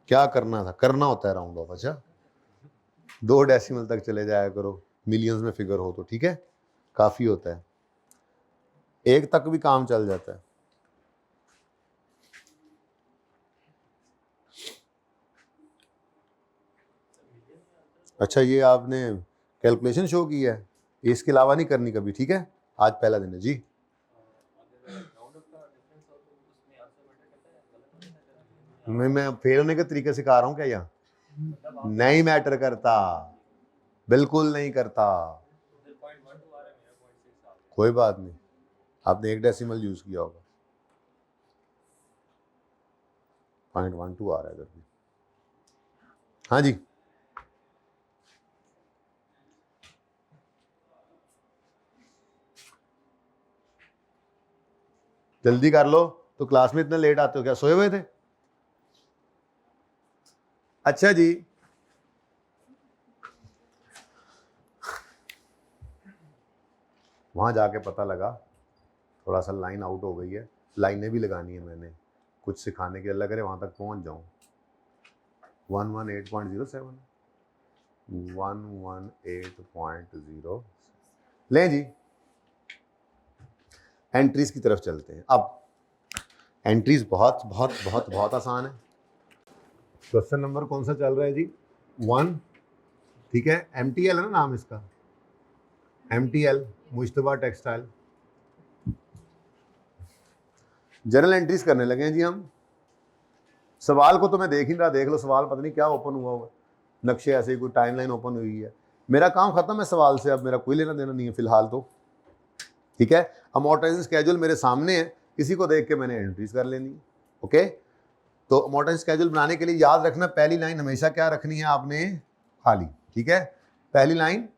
[SPEAKER 1] क्या करना था? करना होता है राउंड ऑफ। अच्छा, 2 डेसिमल तक चले जाया करो, मिलियंस में फिगर हो तो ठीक है, काफी होता है। 1 तक भी काम चल जाता है। अच्छा, ये आपने कैलकुलेशन शो की है, इसके अलावा नहीं करनी कभी, ठीक है? आज पहला दिन है जी। मैं फेल होने के तरीके सिखा रहा हूँ क्या? यहाँ नहीं मैटर करता, बिल्कुल नहीं करता। कोई बात नहीं, आपने 1 डेसिमल यूज किया होगा। 0.12 आ रहा है इधर भी। हाँ जी, जल्दी कर लो। तो क्लास में इतने लेट आते हो क्या? सोए हुए थे? अच्छा जी, वहां जाके पता लगा थोड़ा सा लाइन आउट हो गई है, लाइनें भी लगानी है मैंने, कुछ सिखाने के लग रहे वहां तक पहुंच जाऊं। 118.07 118.0 लें जी। एंट्रीज की तरफ चलते हैं। अब एंट्रीज बहुत बहुत बहुत बहुत आसान है। क्वेश्चन नंबर कौन सा चल रहा है जी? 1, ठीक है। MTL है ना नाम इसका, MTL Mushtaba textile. General entries करने लगे हैं जी हम। सवाल को तो मैं देख ही रहा, देख लो सवाल पता नहीं क्या ओपन हुआ होगा, नक्शे ऐसे ही कोई टाइमलाइन ओपन हुई है। मेरा काम खत्म है सवाल से, अब मेरा कोई लेना देना नहीं है फिलहाल तो, ठीक है। अमोर्टाइजेशन स्केड्यूल मेरे सामने है, किसी को देख के मैंने एंट्रीज कर लेनी है। ओके, तो अमोर्टाइजेशन स्केड्यूल बनाने के लिए याद रखना, पहली लाइन हमेशा क्या रखनी है आपने? खाली, ठीक है। पहली लाइन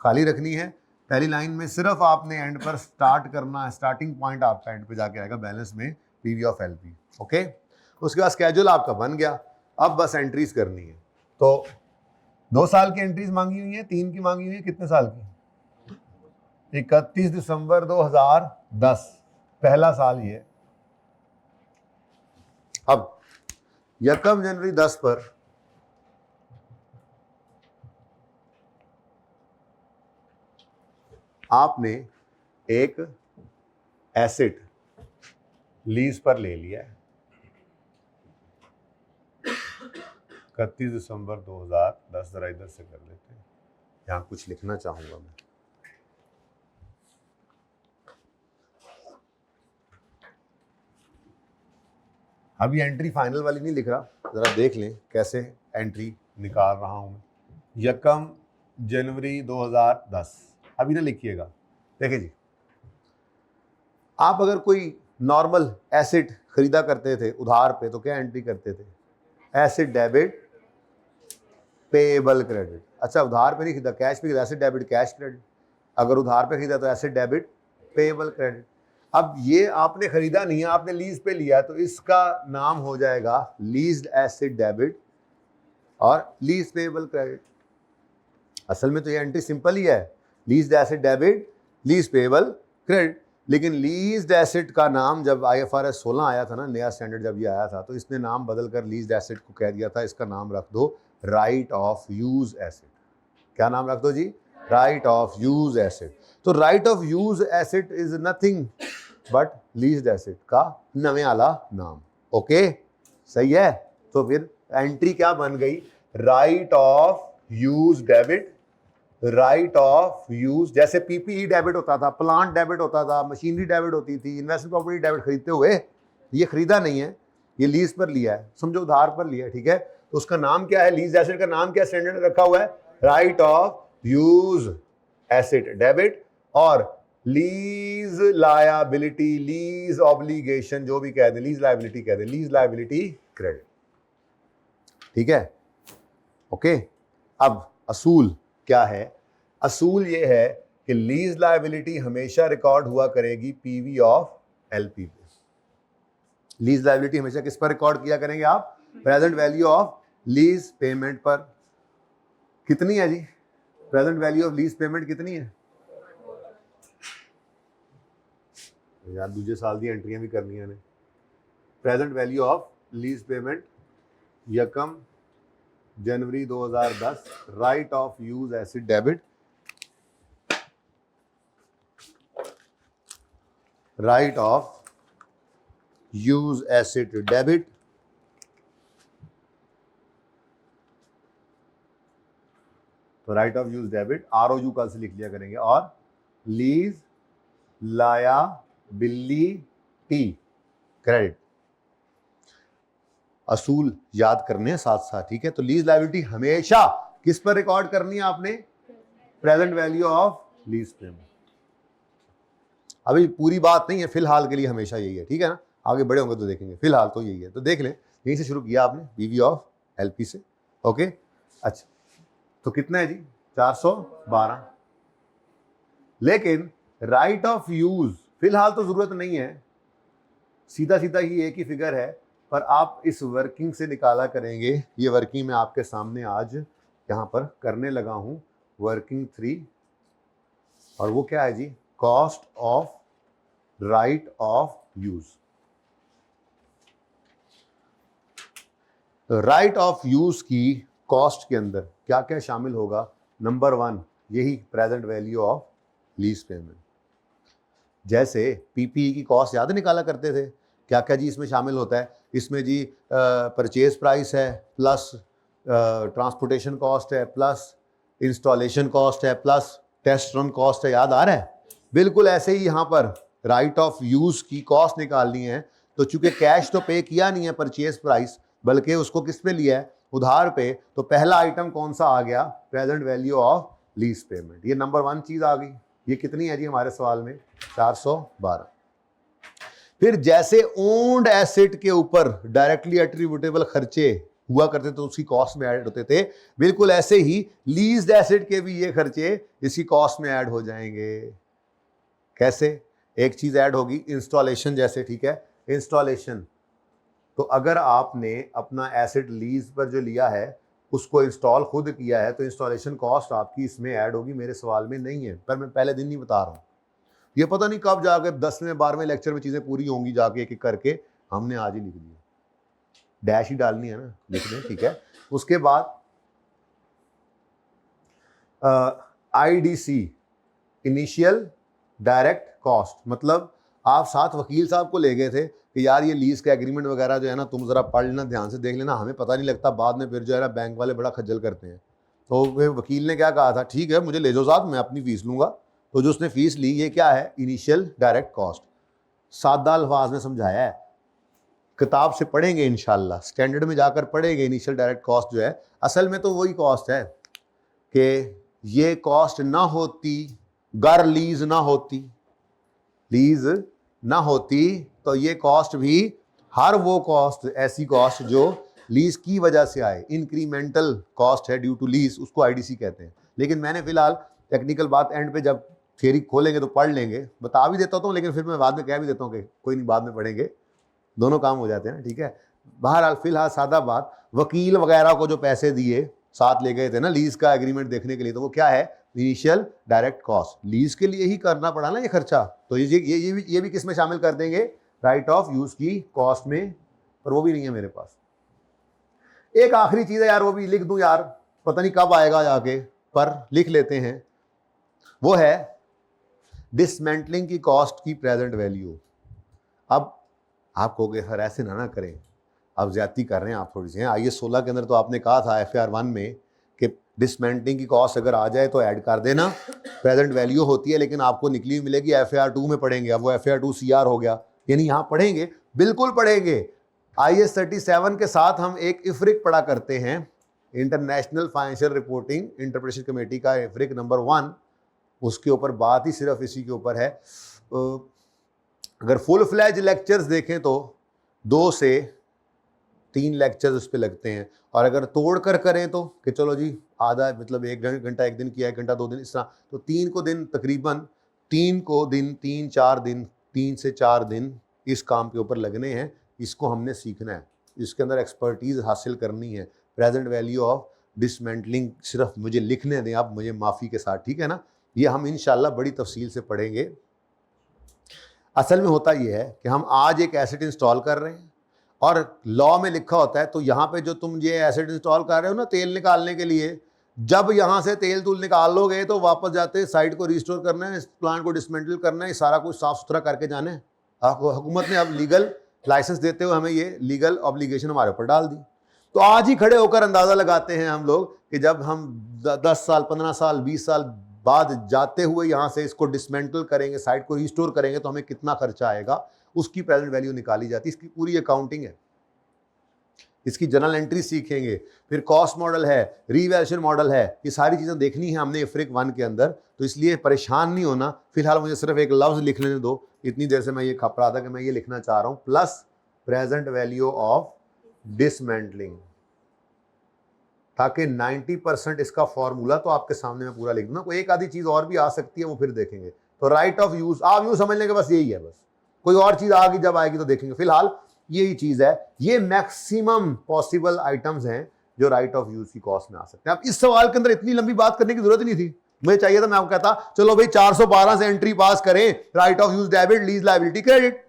[SPEAKER 1] खाली रखनी है। पहली लाइन में सिर्फ आपने एंड पर स्टार्ट करना है, स्टार्टिंग पॉइंट आपका एंड पे जाके आएगा बैलेंस में, पीवी ऑफ एलपी। ओके, उसके बाद स्केड्यूल आपका बन गया, अब बस एंट्रीज करनी है। तो 2 साल की एंट्रीज मांगी हुई है, 3 की मांगी हुई है, कितने साल की? 31 दिसंबर 2010, पहला साल ये। अब 1 जनवरी 10 पर आपने एक एसेट लीज पर ले लिया है। 31 दिसंबर 2010, जरा इधर से कर लेते हैं, यहां कुछ लिखना चाहूंगा मैं। अभी एंट्री फाइनल वाली नहीं लिख रहा, जरा देख लें कैसे एंट्री निकाल रहा हूं मैं। 1 जनवरी 2010, अभी ना लिखिएगा। देखिए जी, आप अगर कोई नॉर्मल एसेट खरीदा करते थे उधार पे तो क्या एंट्री करते थे? Asset debit payable credit. अच्छा, उधार पे नहीं खरीदा, कैश पे खरीदा, एसेट डेबिट कैश क्रेडिट। अगर उधार पे खरीदा तो एसेट डेबिट पेएबल क्रेडिट। अब ये आपने खरीदा नहीं है, आपने लीज पे लिया, तो इसका नाम हो जाएगा लीज्ड एसेट डेबिट और लीज पेएबल क्रेडिट। असल में तो ये एंट्री सिंपल ही है, leased asset debit lease payable credit. लेकिन लीज्ड एसेट का नाम जब IFRS 16 आया था ना, नया स्टैंडर्ड जब ये आया था, तो इसने नाम बदल कर लीज्ड एसेट को कह दिया था, इसका नाम रख दो राइट ऑफ यूज एसेट। क्या नाम रख दो जी? Right of use asset. तो right of use asset is nothing but leased asset का नवे आला नाम। ओके, सही है। तो फिर एंट्री क्या बन गई? Right of use debit, right of use, जैसे पीपीई डेबिट होता था, प्लांट डेबिट होता था, मशीनरी डेबिट होती थी, इन्वेस्टमेंट प्रॉपर्टी डेबिट खरीदते हुए, ये खरीदा नहीं है, ये लीज पर लिया है, समझो उधार पर लिया है, ठीक है। तो उसका नाम क्या है, लीज एसेट का नाम क्या स्टैंडर्ड रखा हुआ है, right of use asset debit, और लीज लायबिलिटी, लीज ऑब्लिगेशन जो भी कह दे, लीज लायबिलिटी कह दे, लीज लायबिलिटी क्रेडिट, ठीक है। ओके, अब असूल क्या है, असूल ये है कि लीज लायबिलिटी हमेशा रिकॉर्ड हुआ करेगी पीवी ऑफ एलपी पे। लीज लायबिलिटी हमेशा किस पर रिकॉर्ड किया करेंगे आप, present value of lease payment पर। कितनी है जी present value of lease payment, कितनी है यार, दूसरे साल की एंट्रियां भी करनी है। Present value of lease payment यकम जनवरी 2010, right of use asset debit, right of use asset debit, तो right of use debit ROU कल से लिख लिया करेंगे, और लीज लायबिलिटी क्रेडिट। असूल याद करने हैं साथ साथ, ठीक है। तो लीज लायबिलिटी हमेशा किस पर रिकॉर्ड करनी है आपने, present value of lease payment. अभी पूरी बात नहीं है, फिलहाल के लिए हमेशा यही है, ठीक है ना, आगे बड़े होंगे तो देखेंगे, फिलहाल तो यही है। तो देख लें, यहीं से शुरू किया आपने पीवी ऑफ एलपी से, ओके। अच्छा, तो कितना है जी 412, लेकिन राइट ऑफ यूज फिलहाल तो जरूरत नहीं है, सीधा सीधा ही एक ही फिगर है, पर आप इस वर्किंग से निकाला करेंगे। ये वर्किंग मैं आपके सामने आज यहां पर करने लगा हूं, वर्किंग 3, और वो क्या है जी, cost of right of use. Right of use की कॉस्ट के अंदर क्या क्या शामिल होगा, नंबर 1 यही present value of lease payment. जैसे पीपीई की कॉस्ट याद निकाला करते थे, क्या क्या जी इसमें शामिल होता है, इसमें जी परचेज प्राइस है, प्लस ट्रांसपोर्टेशन कॉस्ट है, प्लस इंस्टॉलेशन कॉस्ट है, प्लस टेस्ट रन कॉस्ट है, याद आ रहा है। बिल्कुल ऐसे ही यहाँ पर राइट ऑफ यूज की कॉस्ट निकालनी है, तो चूंकि कैश तो पे किया नहीं है परचेज प्राइस, बल्कि उसको किस पे लिया है, उधार पे, तो पहला आइटम कौन सा आ गया, present value of lease payment. ये नंबर 1 चीज आ गई। ये कितनी है जी हमारे सवाल में, 412। फिर जैसे ओन्ड एसेट के ऊपर डायरेक्टली एट्रीब्यूटेबल खर्चे हुआ करते थे, उसकी कॉस्ट में ऐड होते थे, बिल्कुल ऐसे ही लीज्ड एसेट के भी ये खर्चे इसी कॉस्ट में ऐड हो जाएंगे। कैसे, एक चीज ऐड होगी इंस्टॉलेशन जैसे, ठीक है, इंस्टॉलेशन। तो अगर आपने अपना एसेट लीज पर जो लिया है उसको इंस्टॉल खुद किया है, तो इंस्टॉलेशन कॉस्ट आपकी इसमें ऐड होगी, मेरे सवाल में नहीं है, पर मैं पहले दिन नहीं बता रहा हूँ। ये पता नहीं कब जाके 10वें 12वें लेक्चर में चीजें पूरी होंगी, जाके एक एक करके हमने आज ही लिख दिया, डैश ही डालनी है ना, लिख दें, ठीक है। उसके बाद IDC इनिशियल डायरेक्ट कॉस्ट, मतलब आप साथ वकील साहब को ले गए थे कि यार ये लीज का एग्रीमेंट वगैरह जो है ना, तुम जरा पढ़ लेना, ध्यान से देख लेना, हमें पता नहीं लगता, बाद में फिर जो है ना बैंक वाले बड़ा खज्जल करते हैं। तो वे वकील ने क्या कहा था, ठीक है मुझे ले जाओ साथ, मैं अपनी फीस लूंगा। तो जो उसने फीस ली, ये क्या है, इनिशियल डायरेक्ट कॉस्ट। सादा अल्फाज में समझाया है, किताब से पढ़ेंगे इंशाल्लाह, स्टैंडर्ड में जाकर पढ़ेंगे। इनिशियल डायरेक्ट कॉस्ट जो है, असल में तो वही कॉस्ट है कि ये कॉस्ट ना होती, गर लीज ना होती, लीज ना होती, तो ये कॉस्ट भी, हर वो कॉस्ट, ऐसी कॉस्ट जो लीज की वजह से आए, इंक्रीमेंटल कॉस्ट है ड्यू टू लीज, उसको IDC कहते हैं। लेकिन मैंने फिलहाल टेक्निकल बात एंड पे जब थियरी खोलेंगे तो पढ़ लेंगे, बता भी देता हूँ, लेकिन फिर मैं बाद में कह भी देता हूँ कि कोई नहीं, बाद में पढ़ेंगे, दोनों काम हो जाते हैं, ठीक है। बहरहाल फिलहाल सादा बात, वकील वगैरह को जो पैसे दिए, साथ ले गए थे ना लीज का एग्रीमेंट देखने के लिए, तो वो क्या है, इनिशियल डायरेक्ट कॉस्ट, लीज के लिए ही करना पड़ा ना ये खर्चा, तो ये भी किस में शामिल कर देंगे, राइट ऑफ यूज की कॉस्ट में, पर वो भी नहीं है मेरे पास। एक आखिरी चीज है यार, वो भी लिख दूं यार, पता नहीं कब आएगा जाके, पर लिख लेते हैं, वो है डिसमेंटलिंग की कॉस्ट की प्रेजेंट वैल्यू। अब आप कहोगे सर ऐसे ना करें, अब ज्यादती कर रहे हैं आप थोड़ी सी। IAS 16 के अंदर तो आपने कहा था FAR 1 में कि डिसमेंटलिंग की कॉस्ट अगर आ जाए तो ऐड कर देना। प्रेजेंट वैल्यू होती है लेकिन आपको निकली हुई मिलेगी FAR 2 में पढ़ेंगे। अब वो FAR 2 CR हो गया, यानी यहाँ पढ़ेंगे, बिल्कुल पढ़ेंगे। IS 37 के साथ हम एक इफ्रिक पढ़ा करते हैं, international financial reporting interpretation committee का इफ्रिक नंबर 1, उसके ऊपर बात ही सिर्फ इसी के ऊपर है। अगर फुल फ्लैज लेक्चर्स देखें तो 2 से 3 लेक्चर्स उस पर लगते हैं, और अगर तोड़ कर करें तो कि चलो जी आधा, मतलब 1 घंटा एक दिन किया, 1 घंटा 2 दिन, इस तरह, तो 3 को दिन तकरीबन 3-4 दिन 3 से 4 दिन इस काम के ऊपर लगने हैं। इसको हमने सीखना है, इसके अंदर एक्सपर्टीज हासिल करनी है। प्रेजेंट वैल्यू ऑफ डिसमेंटलिंग सिर्फ मुझे लिखने दें आप, मुझे माफ़ी के साथ, ठीक है ना। ये हम इंशाल्लाह बड़ी तफसील से पढ़ेंगे। असल में होता ये है कि हम आज एक एसेट इंस्टॉल कर रहे हैं और लॉ में लिखा होता है, तो यहाँ पे जो तुम ये एसेट इंस्टॉल कर रहे हो ना तेल निकालने के लिए, जब यहाँ से तेल तूल निकाल लोगे तो वापस जाते साइट को रिस्टोर करना है, इस प्लांट को डिसमेंटल करना है, सारा कुछ साफ सुथरा करके जाना है। आपको हुकूमत ने अब लीगल लाइसेंस देते हुए हमें ये लीगल ऑब्लिगेशन हमारे ऊपर डाल दी। तो आज ही खड़े होकर अंदाज़ा लगाते हैं हम लोग कि जब हम 10 साल 15 साल 20 साल बाद जाते हुए यहाँ से इसको डिसमेंटल करेंगे, साइट को रिस्टोर करेंगे, तो हमें कितना खर्चा आएगा, उसकी प्रेजेंट वैल्यू निकाली जाती है। इसकी पूरी अकाउंटिंग है, इसकी जर्नल एंट्री सीखेंगे, फिर कॉस्ट मॉडल है, रीवैल्यूएशन मॉडल है, ये सारी चीज़ें देखनी है हमने इफ्रिक 1 के अंदर। तो इसलिए परेशान नहीं होना। फिलहाल मुझे सिर्फ एक लफ्ज़ लिख लेने दो, इतनी देर से मैं ये खप रहा था कि मैं ये लिखना चाह रहा हूँ, plus present value of dismantling, ताकि 90% इसका फॉर्मूला तो आपके सामने मैं पूरा लिख दूँ ना। कोई एक आधी चीज़ और भी आ सकती है, वो फिर देखेंगे। तो राइट ऑफ यूज़ आप यूँ समझ लेंगे बस यही है, बस कोई और चीज़ आगे जब आएगी तो देखेंगे। फिलहाल यही चीज़ है, ये मैक्सिमम पॉसिबल आइटम्स हैं जो राइट ऑफ यूज़ की कॉस्ट में आ सकते हैं। अब इस सवाल के अंदर इतनी लंबी बात करने की जरूरत नहीं थी, मुझे चाहिए था मैं आपको कहता चलो भाई 412 से एंट्री पास करें, right of use debit, lease liability credit,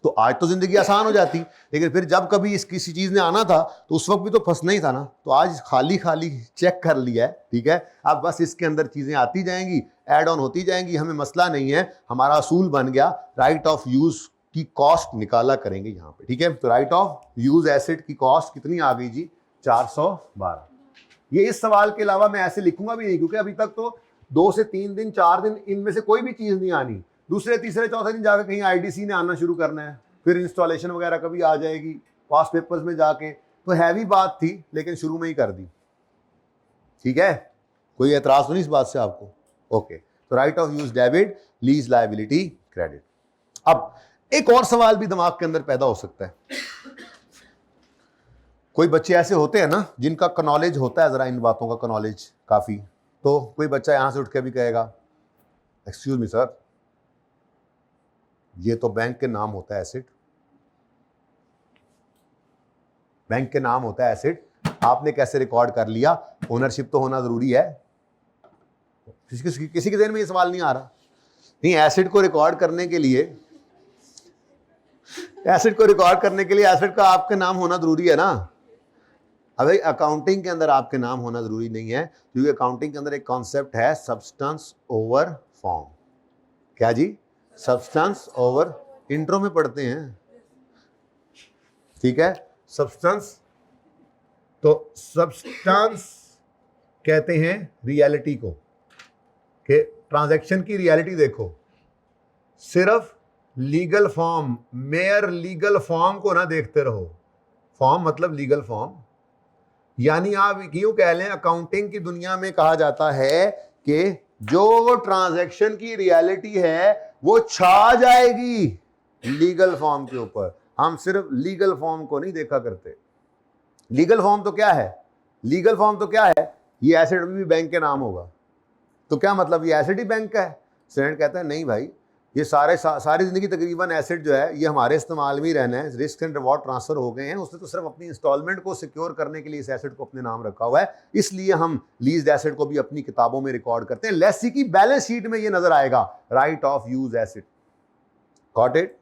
[SPEAKER 1] तो आज तो जिंदगी आसान हो जाती। लेकिन फिर जब कभी इस किसी चीज़ ने आना था तो उस वक्त भी तो फंसना ही था ना। तो आज खाली खाली चेक कर लिया है, ठीक है। अब बस इसके अंदर चीज़ें आती जाएंगी, ऐड ऑन होती जाएंगी, हमें मसला नहीं है। हमारा असूल बन गया, राइट ऑफ यूज़ की कॉस्ट निकाला करेंगे यहाँ पे, ठीक है। तो राइट ऑफ यूज़ एसेट की कॉस्ट कितनी आ गई जी, 412। ये इस सवाल के अलावा मैं ऐसे लिखूंगा भी नहीं, क्योंकि अभी तक तो 2 से 3 दिन 4 दिन इनमें से कोई भी चीज़ नहीं आनी। दूसरे तीसरे चौथे दिन जाकर कहीं IDC ने आना शुरू करना है, फिर इंस्टॉलेशन वगैरह कभी आ जाएगी पास पेपर्स में जाके। तो हैवी बात थी लेकिन शुरू में ही कर दी, ठीक है। कोई एतराज तो नहीं इस बात से आपको? ओके। तो right of use debit, lease liability credit. अब एक और सवाल भी दिमाग के अंदर पैदा हो सकता है। कोई बच्चे ऐसे होते हैं ना जिनका नॉलेज होता है, जरा इन बातों का नॉलेज काफी, तो कोई बच्चा यहां से उठ के भी कहेगा एक्सक्यूज मी सर, ये तो बैंक के नाम होता है एसेट, बैंक के नाम होता है एसेट, आपने कैसे रिकॉर्ड कर लिया? ओनरशिप तो होना जरूरी है। किसी के ज़हन में ये सवाल नहीं आ रहा? नहीं, एसेट को रिकॉर्ड करने के लिए, एसेट का आपके नाम होना जरूरी है ना। अभी अकाउंटिंग के अंदर आपके नाम होना जरूरी नहीं है, क्योंकि अकाउंटिंग के अंदर एक कॉन्सेप्ट है सब्सटेंस ओवर फॉर्म। क्या जी? सब्सटेंस ओवर, इंट्रो में पढ़ते हैं, ठीक है। सब्सटेंस, तो सब्सटेंस कहते हैं रियलिटी को, कि ट्रांजैक्शन की रियलिटी देखो, सिर्फ legal form, mayor legal form को ना देखते रहो। फॉर्म मतलब लीगल फॉर्म, यानी आप यूं कह लें अकाउंटिंग की दुनिया में कहा जाता है कि जो ट्रांजैक्शन की रियलिटी है वो छा जाएगी लीगल फॉर्म के ऊपर। हम सिर्फ लीगल फॉर्म को नहीं देखा करते। लीगल फॉर्म तो क्या है? लीगल फॉर्म तो क्या है? ये एसेट भी बैंक के नाम होगा, तो क्या मतलब ये एसेट ही बैंक का है? स्टूडेंट कहता है नहीं भाई, ये सारी जिंदगी तकरीबन एसेट जो है ये हमारे इस्तेमाल में ही रहना है, रिस्क एंड रिवॉर्ड ट्रांसफर हो गए हैं, उसने तो सिर्फ अपनी इंस्टॉलमेंट को सिक्योर करने के लिए इस एसेट को अपने नाम रखा हुआ है, इसलिए हम लीज्ड एसेट को भी अपनी किताबों में रिकॉर्ड करते हैं। लेसी की बैलेंस शीट में ये नजर आएगा, right of use asset. Got it?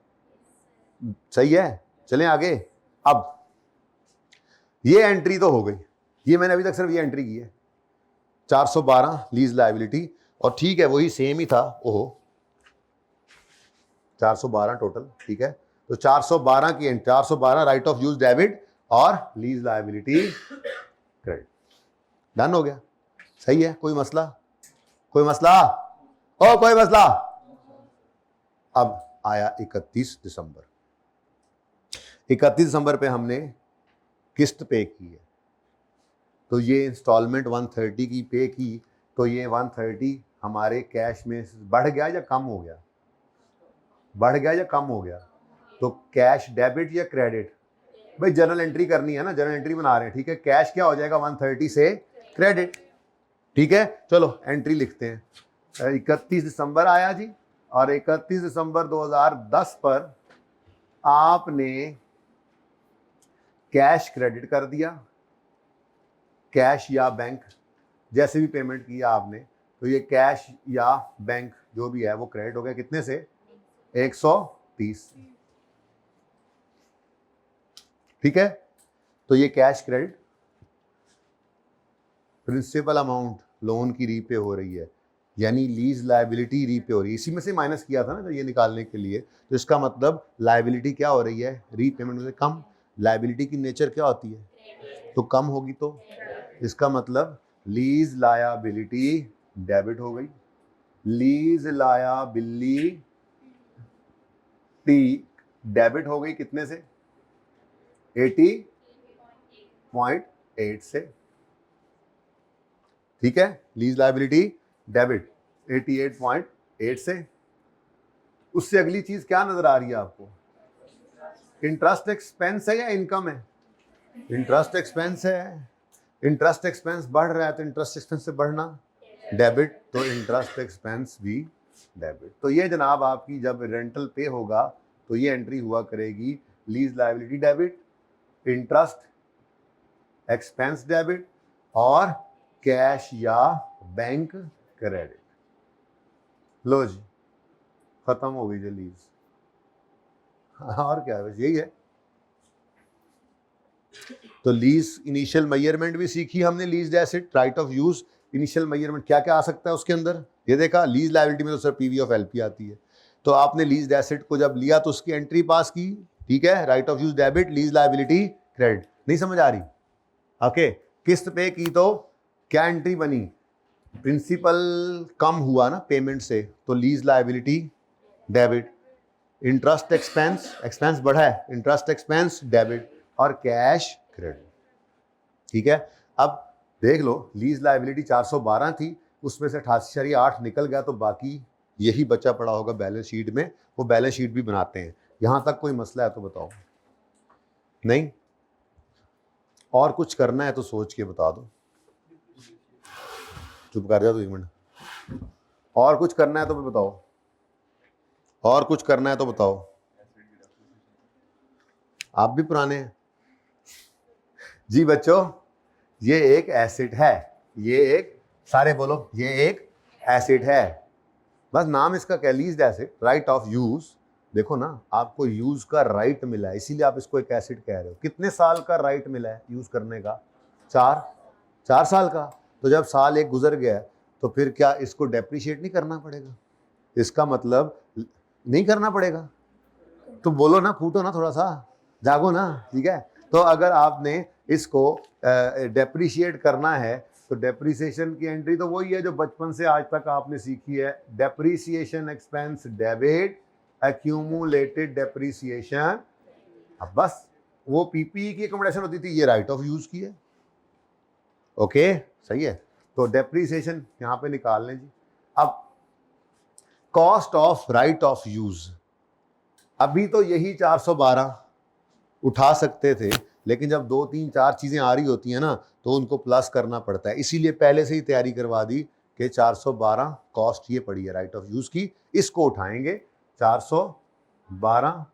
[SPEAKER 1] सही है, चलें आगे। अब ये एंट्री तो हो गई, ये मैंने अभी तक सिर्फ ये एंट्री की है 412 लीज लायबिलिटी, और ठीक है वही सेम ही था, ओहो 412 टोटल, ठीक है। तो 412 की entry, 412 right of use debit और लीज लायबिलिटी क्रेडिट, डन हो गया। सही है, कोई मसला, कोई मसला, ओ कोई मसला। अब आया 31 दिसंबर, 31 दिसंबर पे हमने किस्त पे की है, तो ये इंस्टॉलमेंट 130 की पे की, तो ये 130 हमारे कैश में बढ़ गया या कम हो गया? बढ़ गया या कम हो गया? तो कैश डेबिट या क्रेडिट? भाई जर्नल एंट्री करनी है ना, जर्नल एंट्री बना रहे हैं, ठीक है। कैश क्या हो जाएगा 130 से क्रेडिट, ठीक है। चलो एंट्री लिखते हैं। 31 दिसंबर आया जी, और 31 दिसंबर 2010 पर आपने कैश क्रेडिट कर दिया, कैश या बैंक जैसे भी पेमेंट किया आपने, तो ये कैश या बैंक जो भी है वो क्रेडिट हो गया कितने से? 130, ठीक है। तो ये cash credit, principal amount loan की रीपे हो रही है, यानी लीज लायबिलिटी रीपे हो रही है, इसी में से माइनस किया था ना ये निकालने के लिए। तो इसका मतलब लायबिलिटी क्या हो रही है? रीपेमेंट में से कम। लायबिलिटी की नेचर क्या होती है? तो कम होगी, तो इसका मतलब लीज लायबिलिटी डेबिट हो गई। लीज लायबिलिटी डेबिट हो गई कितने से? 80.8 से, ठीक है। लीज लायबिलिटी डेबिट 88.8 से। उससे अगली चीज क्या नजर आ रही है आपको? इंटरेस्ट एक्सपेंस है या इनकम है? इंटरेस्ट एक्सपेंस है। इंटरेस्ट एक्सपेंस बढ़ रहा है तो इंटरेस्ट एक्सपेंस से बढ़ना डेबिट, तो इंटरेस्ट एक्सपेंस भी डेबिट। तो ये जनाब आपकी जब रेंटल पे होगा तो ये एंट्री हुआ करेगी, lease liability debit, interest expense debit और कैश या बैंक क्रेडिट। लो जी, खत्म हो गई जी लीज। और क्या है, बस यही है। तो लीज इनिशियल मेजरमेंट भी सीखी हमने, lease asset, right of use, initial measurement क्या क्या आ सकता है उसके अंदर, ये देखा। लीज लायबिलिटी में तो सर पीवी ऑफ एलपी आती है। तो आपने लीज एसेट को जब लिया तो उसकी एंट्री पास की, ठीक है। Right of use debit, lease liability credit. नहीं समझ आ रही? ओके। किस्त पे की तो क्या एंट्री बनी? प्रिंसिपल कम हुआ ना पेमेंट से, तो lease liability debit. Interest expense, expense बढ़ा है, इंटरेस्ट एक्सपेंस डेबिट, और कैश क्रेडिट, ठीक है। अब देख लो, लीज लायबिलिटी 412 थी, उसमें से 88.8 निकल गया, तो बाकी यही बचा पड़ा होगा बैलेंस शीट में। वो बैलेंस शीट भी बनाते हैं। यहां तक कोई मसला है तो बताओ? नहीं? और कुछ करना है तो सोच के बता दो। चुप कर जा 2 मिनट। और कुछ करना है तो बताओ, और कुछ करना है तो बताओ। आप भी पुराने हैं जी बच्चों। ये एक एसेट है, ये एक, सारे बोलो, ये एक एसेट है। बस नाम इसका क्या? Leased asset, right of use. देखो ना, आपको यूज का राइट मिला है, इसीलिए आप इसको एक एसेट कह रहे हो। कितने साल का राइट मिला है यूज करने का? 4 साल का। तो जब साल एक गुजर गया तो फिर क्या इसको डेप्रिशिएट नहीं करना पड़ेगा? इसका मतलब नहीं करना पड़ेगा। तो बोलो ना, फूटो ना, थोड़ा सा जागो ना, ठीक है। तो अगर आपने इसको डेप्रिशिएट करना है तो डेप्रिसिएशन की एंट्री तो वही है जो बचपन से आज तक आपने सीखी है। Depreciation expense debit, accumulated depreciation. अब बस वो पीपीई की अकोमोडेशन होती थी, ये राइट ऑफ यूज की है। ओके, सही है। तो डेप्रिसिएशन यहां पे निकाल लें जी। अब cost of right of use, अभी तो यही 412 उठा सकते थे, लेकिन जब 2 3 4 चीजें आ रही होती हैं ना तो उनको प्लस करना पड़ता है। इसीलिए पहले से ही तैयारी करवा दी कि 412 कॉस्ट ये पड़ी है राइट ऑफ यूज की, इसको उठाएंगे। 412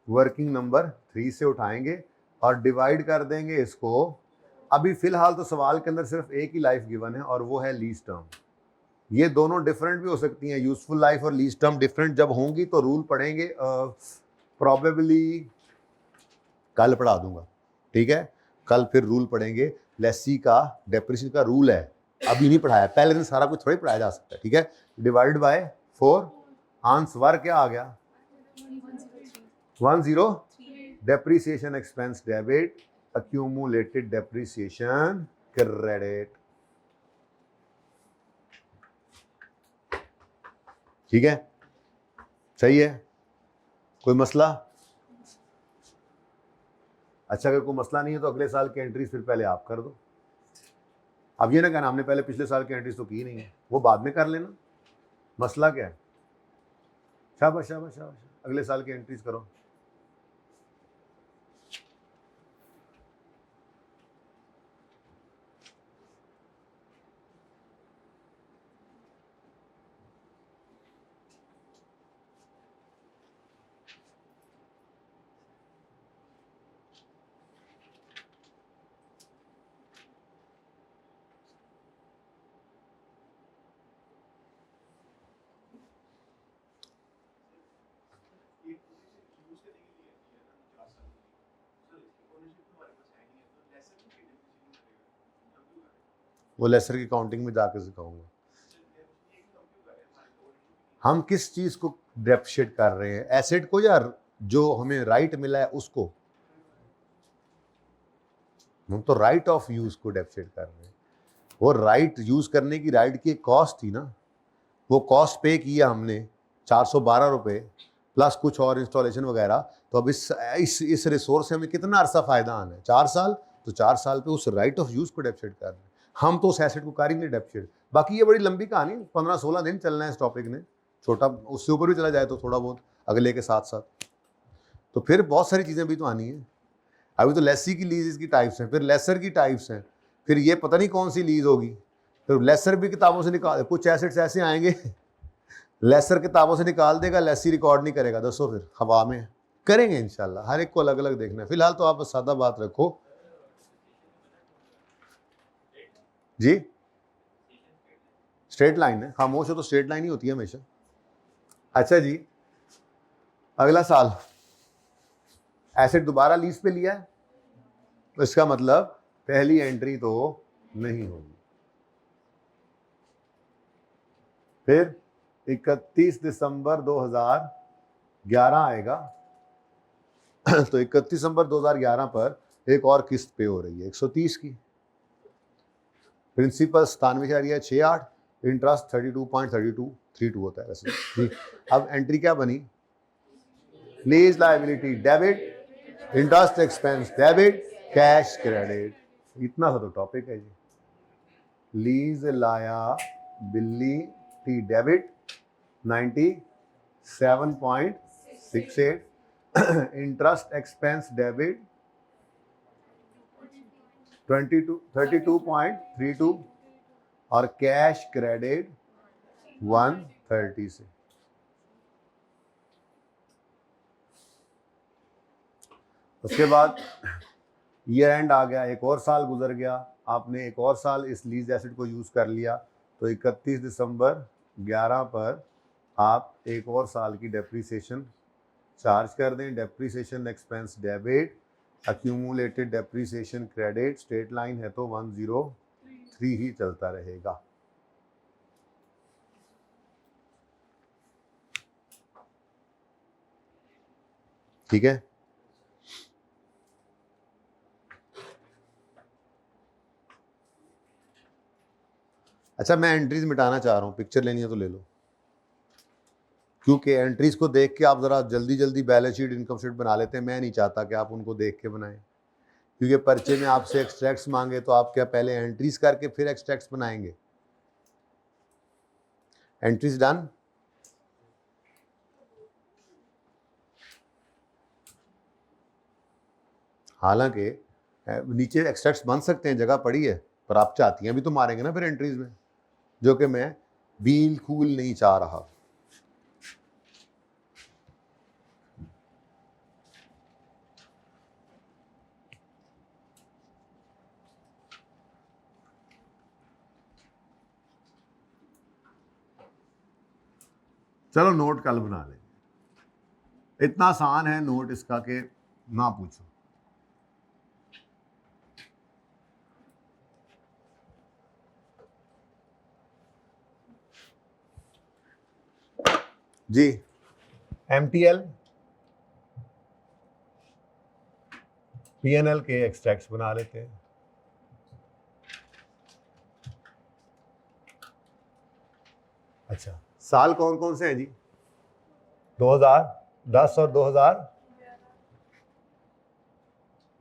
[SPEAKER 1] वर्किंग नंबर 3 से उठाएंगे और डिवाइड कर देंगे इसको। अभी फिलहाल तो सवाल के अंदर सिर्फ एक ही लाइफ गिवन है और वो है लीज टर्म। ये दोनों डिफरेंट भी हो सकती हैं, यूजफुल लाइफ और लीज टर्म डिफरेंट जब होंगी तो रूल पढ़ेंगे। प्रॉबेबली कल पढ़ा दूंगा, ठीक है। कल फिर रूल पढ़ेंगे, लेसी का डेप्रिसिएशन का रूल है, अभी नहीं पढ़ाया। पहले दिन सारा कुछ थोड़ी पढ़ाया जा सकता है, ठीक है। डिवाइड बाय 4, आंसर क्या आ गया? 10। Depreciation expense debit, accumulated depreciation credit. ठीक है, सही है, कोई मसला? अच्छा, अगर कोई मसला नहीं है तो अगले साल की एंट्रीज फिर पहले आप कर दो। अब ये ना कहना हमने पहले पिछले साल की एंट्रीज तो की नहीं है, वो बाद में कर लेना, मसला क्या है? शाबाश शाबाश शाबाश, अगले साल की एंट्रीज करो। वो लेसर की काउंटिंग में जाके सिखाऊंगा। हम किस चीज को डेप्रिशिएट कर रहे हैं, एसेट को या जो हमें राइट मिला है उसको? हम तो राइट ऑफ यूज को डेप्रिशिएट कर रहे हैं। वो राइट यूज करने की राइट की कॉस्ट थी ना, वो कॉस्ट पे किया हमने 412 रुपये प्लस कुछ और इंस्टॉलेशन वगैरह। तो अब इस रिसोर्स से हमें कितना अरसा फायदा आना है? 4 साल। तो 4 साल पे उस राइट ऑफ यूज को डेप्रिशिएट कर रहे हैं हम, तो उस एसेट को कर ही नहीं डेप्रिशिएट। बाकी ये बड़ी लंबी कहानी, 15-16 दिन चलना है इस टॉपिक ने, छोटा उससे ऊपर भी चला जाए तो थोड़ा बहुत अगले के साथ साथ, तो फिर बहुत सारी चीज़ें भी तो आनी है। अभी तो लेसी की लीज की टाइप्स हैं, फिर लेसर की टाइप्स हैं, फिर ये पता नहीं कौन सी लीज होगी, फिर लेसर भी किताबों से निकाल, कुछ एसेट्स ऐसे आएंगे लेसर किताबों से निकाल देगा, लेसी रिकॉर्ड नहीं करेगा। दसो फिर हवा में करेंगे इंशाल्लाह, हर एक को अलग अलग देखना है। फिलहाल तो आप सादा बात रखो जी। स्ट्रेट लाइन है, खामोश हो तो स्ट्रेट लाइन ही होती है हमेशा। अच्छा जी, अगला साल एसेट दोबारा लीज पे लिया है, तो इसका मतलब पहली एंट्री तो नहीं होगी। फिर 31 दिसंबर 2011 आएगा तो 31 दिसंबर 2011 पर एक और किस्त पे हो रही है 130 की। प्रिंसिपल 97.68, इंटरेस्ट 32.3232 होता है वैसे जी। अब एंट्री क्या बनी? Lease liability debit, interest expense debit, cash credit. इतना सा तो टॉपिक है जी। Lease liability debit 97.68, interest expense debit 32.32 और कैश क्रेडिट 130 से। उसके बाद ईयर एंड आ गया, एक और साल गुजर गया, आपने एक और साल इस लीज एसेट को यूज कर लिया, तो 31 दिसंबर 11 पर आप एक और साल की डेप्रीसिएशन चार्ज कर दें। Depreciation expense debit, accumulated depreciation credit, straight line है तो 103 ही चलता रहेगा। ठीक है, अच्छा मैं एंट्रीज मिटाना चाह रहा हूँ, पिक्चर लेनी है तो ले लो, क्योंकि एंट्रीज को देख के आप ज़रा जल्दी जल्दी बैलेंस शीट इनकम शीट बना लेते हैं। मैं नहीं चाहता कि आप उनको देख के बनाएं, क्योंकि पर्चे में आपसे एक्सट्रैक्ट्स मांगे तो आप क्या पहले एंट्रीज करके फिर एक्सट्रैक्ट्स बनाएंगे? Entries done? हालांकि नीचे एक्सट्रैक्ट्स बन सकते हैं, जगह पड़ी है, पर आप चाहती हैं भी तो मारेंगे ना फिर एंट्रीज में, जो कि मैं बिल्कुल नहीं चाह रहा। चलो नोट कल बना लेंगे, इतना आसान है नोट इसका कि ना पूछो। जी MTL PNL के एक्सट्रैक्ट्स बना लेते हैं। अच्छा साल कौन कौन से हैं जी? 2010 और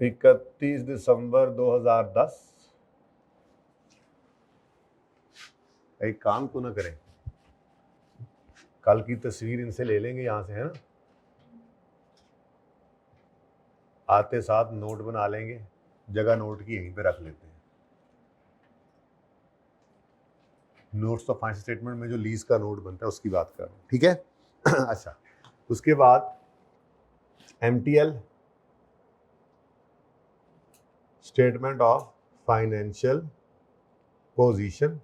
[SPEAKER 1] 31 दिसंबर 2010। एक काम क्यों ना करें, कल की तस्वीर इनसे ले लेंगे यहां से, है ना, आते साथ नोट बना लेंगे, जगह नोट की यहीं पे रख लेते हैं। नोट्स ऑफ फाइनेंशियल स्टेटमेंट में जो लीज का नोट बनता है उसकी बात कर रहा हूँ, ठीक है। अच्छा, उसके बाद MTL, statement of financial position.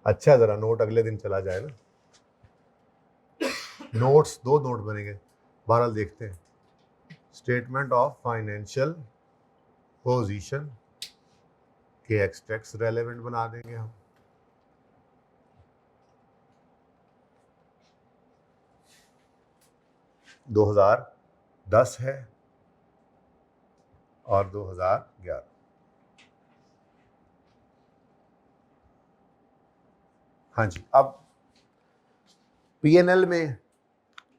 [SPEAKER 1] अच्छा, जरा नोट अगले दिन चला जाए ना, नोट्स 2 नोट बनेंगे, बहरहाल देखते हैं। स्टेटमेंट ऑफ फाइनेंशियल पोजीशन के एक्सट्रैक्ट्स रेलेवेंट बना देंगे हम। दो 2010 है और 2011। हाँ जी, अब PNL में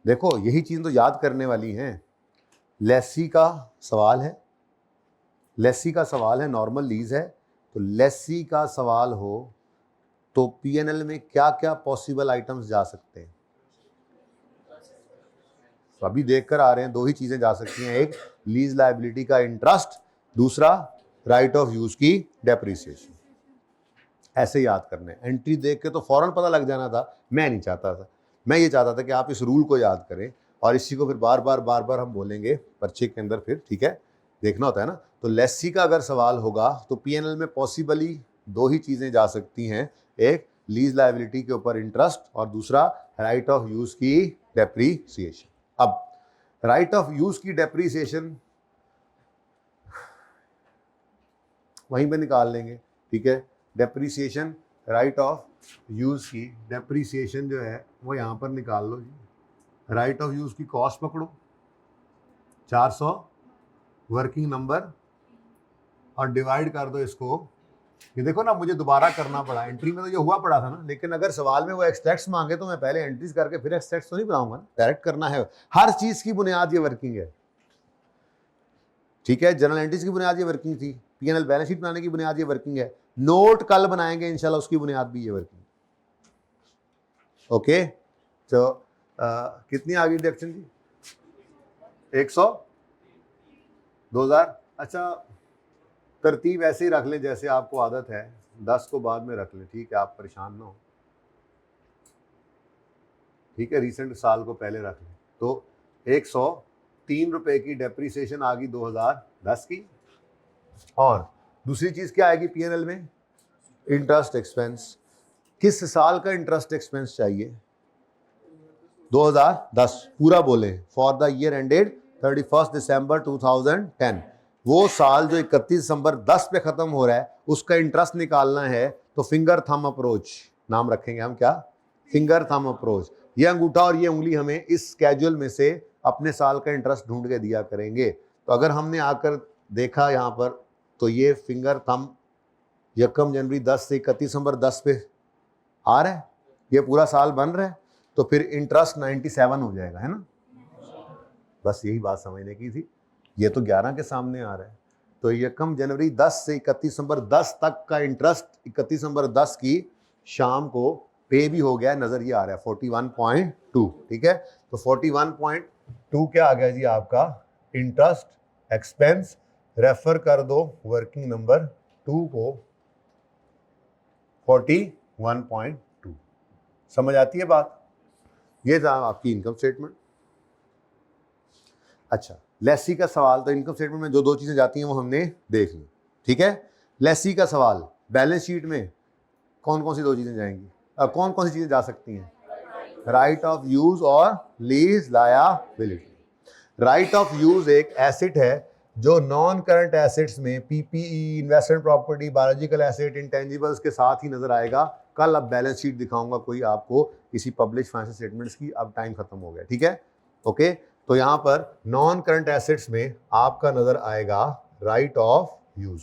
[SPEAKER 1] देखो यही चीज तो याद करने वाली है। लेसी का सवाल है, लेसी का सवाल है, नॉर्मल लीज है, तो लेसी का सवाल हो तो PNL में क्या क्या पॉसिबल आइटम्स जा सकते हैं? तो अभी देखकर आ रहे हैं, 2 ही चीजें जा सकती हैं, एक लीज लायबिलिटी का इंटरेस्ट, दूसरा राइट ऑफ यूज की डेप्रिसिएशन। ऐसे याद करने, एंट्री देख के तो फौरन पता लग जाना था, मैं नहीं चाहता था। मैं ये चाहता था कि आप इस रूल को याद करें और इसी को फिर बार बार हम बोलेंगे पर्चे के अंदर, फिर ठीक है, देखना होता है ना। तो लेसी का अगर सवाल होगा तो PNL में पॉसिबली 2 ही चीजें जा सकती हैं, एक लीज लायबिलिटी के ऊपर इंटरेस्ट और दूसरा राइट ऑफ यूज की डेप्रिसिएशन। अब राइट ऑफ यूज की डेप्रिसिएशन वहीं पे निकाल लेंगे, ठीक है। डेप्रिसिएशन, राइट ऑफ यूज की डेप्रिसिएशन जो है वो यहाँ पर निकाल लो जी। राइट ऑफ यूज की कॉस्ट पकड़ो 400 वर्किंग नंबर और डिवाइड कर दो इसको। ये देखो ना, मुझे दोबारा करना पड़ा, एंट्री में तो ये हुआ पड़ा था ना, लेकिन अगर सवाल में वो एक्सट्रैक्ट्स मांगे तो मैं पहले एंट्रीज करके फिर एक्सट्रैक्ट्स तो नहीं बनाऊंगा ना, डायरेक्ट करना है। हर चीज की बुनियाद ये वर्किंग है, ठीक है। जनरल एंट्रीज की बुनियाद ये वर्किंग थी, PNL बैलेंस शीट बनाने की बुनियाद ये वर्किंग है, नोट कल बनाएंगे इंशाल्लाह, उसकी बुनियाद भी ये वर्किंग। ओके, तो कितनी आ गई डिडक्शन जी? 100, 2000। अच्छा, तरतीब ऐसे ही रख लें जैसे आपको आदत है, 10 को बाद में रख लें, ठीक है, आप परेशान ना हो, ठीक है, रिसेंट साल को पहले रख लें। तो 103 रुपए की डेप्रिसिएशन आ गई 2010 की। और दूसरी चीज क्या आएगी PNL में? Interest expense. किस साल का इंटरेस्ट एक्सपेंस चाहिए? 2010 पूरा बोले, फॉर द ईयर एंडेड 31 दिसंबर 2010। वो साल जो 31 दिसंबर 10 पे खत्म हो रहा है उसका इंटरेस्ट निकालना है, तो फिंगर थंब अप्रोच नाम रखेंगे हम, क्या? Finger thumb approach. ये अंगूठा और ये उंगली हमें इस स्केड्यूल में से अपने साल का इंटरेस्ट ढूंढ के दिया करेंगे। तो अगर हमने आकर देखा यहाँ पर, तो ये फिंगर थंब 1 जनवरी 10 से 31 दिसंबर 10 पे आ रहा है, ये पूरा साल बन रहा है, तो फिर इंटरेस्ट 97 हो जाएगा, है ना। बस यही बात समझने की थी, ये तो 11 के सामने आ रहा है, तो 1 जनवरी 10 से 31 दिसंबर 10 तक का इंटरेस्ट 31 दिसंबर 10 की शाम को पे भी हो गया, नजर ये आ रहा है 41.2, ठीक है। तो 41.2 क्या आ गया जी आपका इंटरेस्ट एक्सपेंस। रेफर कर दो वर्किंग नंबर 2 को 41.2। समझ आती है बात? ये था आपकी इनकम स्टेटमेंट। अच्छा, लेसी का सवाल, तो इनकम स्टेटमेंट में जो 2 चीजें जाती हैं वो हमने देख ली, ठीक है। लेसी का सवाल, बैलेंस शीट में कौन कौन सी 2 चीजें जाएंगी, कौन कौन सी चीजें जा सकती हैं? राइट ऑफ यूज और lease liability. Right of use एक एसेट है जो नॉन करंट एसेट्स में PPE, investment property, biological asset, intangibles के साथ ही नजर आएगा। कल अब बैलेंस शीट दिखाऊंगा कोई आपको किसी पब्लिश फाइनेंशियल स्टेटमेंट्स की, अब टाइम खत्म हो गया, ठीक है। ओके, तो यहां पर नॉन करंट एसेट्स में आपका नजर आएगा राइट ऑफ यूज।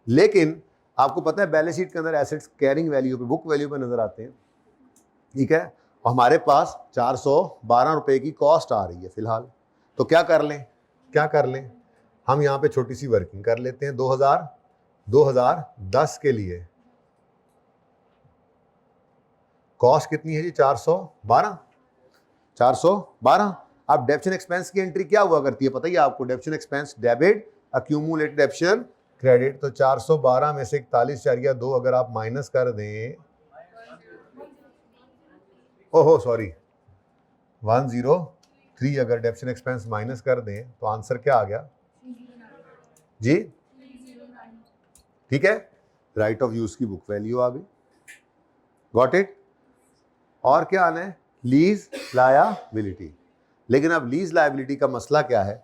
[SPEAKER 1] लेकिन आपको पता है बैलेंस शीट के अंदर एसेट्स कैरिंग वैल्यू पे, बुक वैल्यू पे नजर आते हैं, ठीक है। और हमारे पास 412 रुपए की कॉस्ट आ रही है फिलहाल। तो क्या कर लें, हम यहाँ पे छोटी सी वर्किंग कर लेते हैं। 2010 के लिए कॉस्ट कितनी है जी? 412। अब डेबिट एक्सपेंस की एंट्री क्या हुआ करती है पता ही आपको? Debit expense debit, accumulated debit credit. तो 412 में से 41.2 अगर आप माइनस कर दें, ओहो सॉरी 103 अगर डेबिट एक्सपेंस माइनस कर दें तो आंसर क्या आ गया जी? ठीक है, राइट ऑफ यूज की बुक वैल्यू आ गई। Got it? और क्या आना है? Lease liability. लेकिन अब लीज लायबिलिटी का मसला क्या है?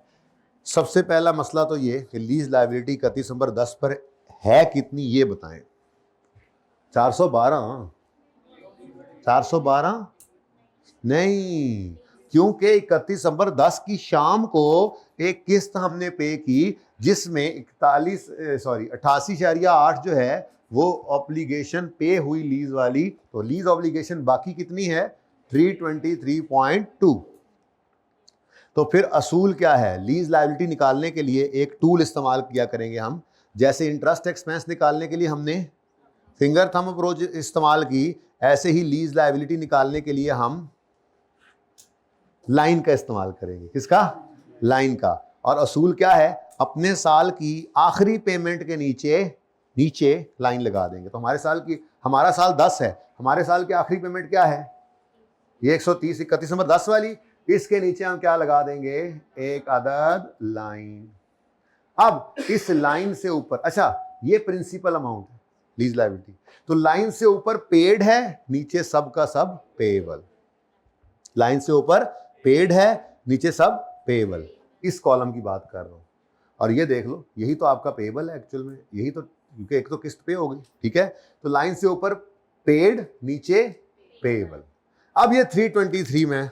[SPEAKER 1] सबसे पहला मसला तो ये कि लीज लायबिलिटी 31 नंबर 10 पर है कितनी ये बताएं। 412 नहीं, क्योंकि 31 नंबर 10 की शाम को एक किस्त हमने पे की जिसमें 88.8 जो है वो ऑब्लिगेशन पे हुई लीज वाली। तो लीज ऑब्लिगेशन बाकी कितनी है? 323.2। तो फिर असूल क्या है? लीज लायबिलिटी निकालने के लिए एक टूल इस्तेमाल किया करेंगे हम। जैसे इंटरेस्ट एक्सपेंस निकालने के लिए हमने फिंगर थंब अप्रोच इस्तेमाल की, ऐसे ही लीज लायबिलिटी निकालने के लिए हम लाइन का इस्तेमाल करेंगे। किसका? लाइन का। और असूल क्या है? अपने साल की आखिरी पेमेंट के नीचे लाइन लगा देंगे। तो हमारा साल 10 है, हमारे साल की आखिरी पेमेंट क्या है? ये 130 31 नंबर 10 वाली। इसके नीचे हम क्या लगा देंगे? एक अदद लाइन। अब इस लाइन से ऊपर, अच्छा ये प्रिंसिपल अमाउंट है लीज लायबिलिटी, तो लाइन से ऊपर पेड है, नीचे सब का सब पेएबल। लाइन से ऊपर पेड है, नीचे सब पेएबल। इस कॉलम की बात कर रहा हूं। और ये देख लो, यही तो आपका पेएबल है एक्चुअल में, यही तो, क्योंकि एक तो किस्त पे होगी, ठीक है। तो लाइन से ऊपर पेड, नीचे पेएबल। अब ये 323 में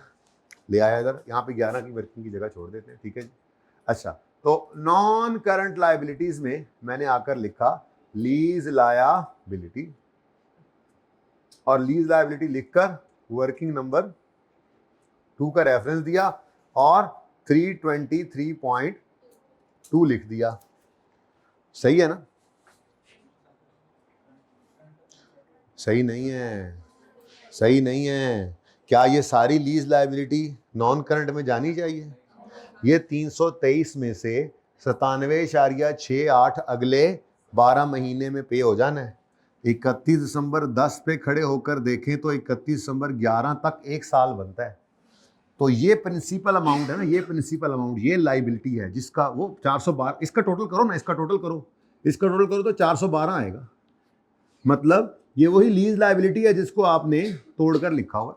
[SPEAKER 1] ले आया इधर, यहाँ पे 11 की वर्किंग की जगह छोड़ देते हैं, ठीक है जी। अच्छा, तो नॉन करंट लायबिलिटीज में मैंने आकर लिखा लीज लायबिलिटी, और लीज लायबिलिटी लिखकर वर्किंग नंबर 2 का रेफरेंस दिया और 323.2 लिख दिया। सही है ना? सही नहीं है। क्या ये सारी लीज लायबिलिटी नॉन करंट में जानी चाहिए? ये 323 में से 97.68 अगले 12 महीने में पे हो जाना है। 31 दिसंबर 10 पे खड़े होकर देखें तो 31 दिसंबर 11 तक एक साल बनता है। तो ये प्रिंसिपल अमाउंट है ना, ये प्रिंसिपल अमाउंट, ये लायबिलिटी है जिसका वो 412। इसका टोटल करो ना, इसका टोटल करो तो 412 आएगा। मतलब ये वही लीज लायबिलिटी है जिसको आपने तोड़कर लिखा हुआ,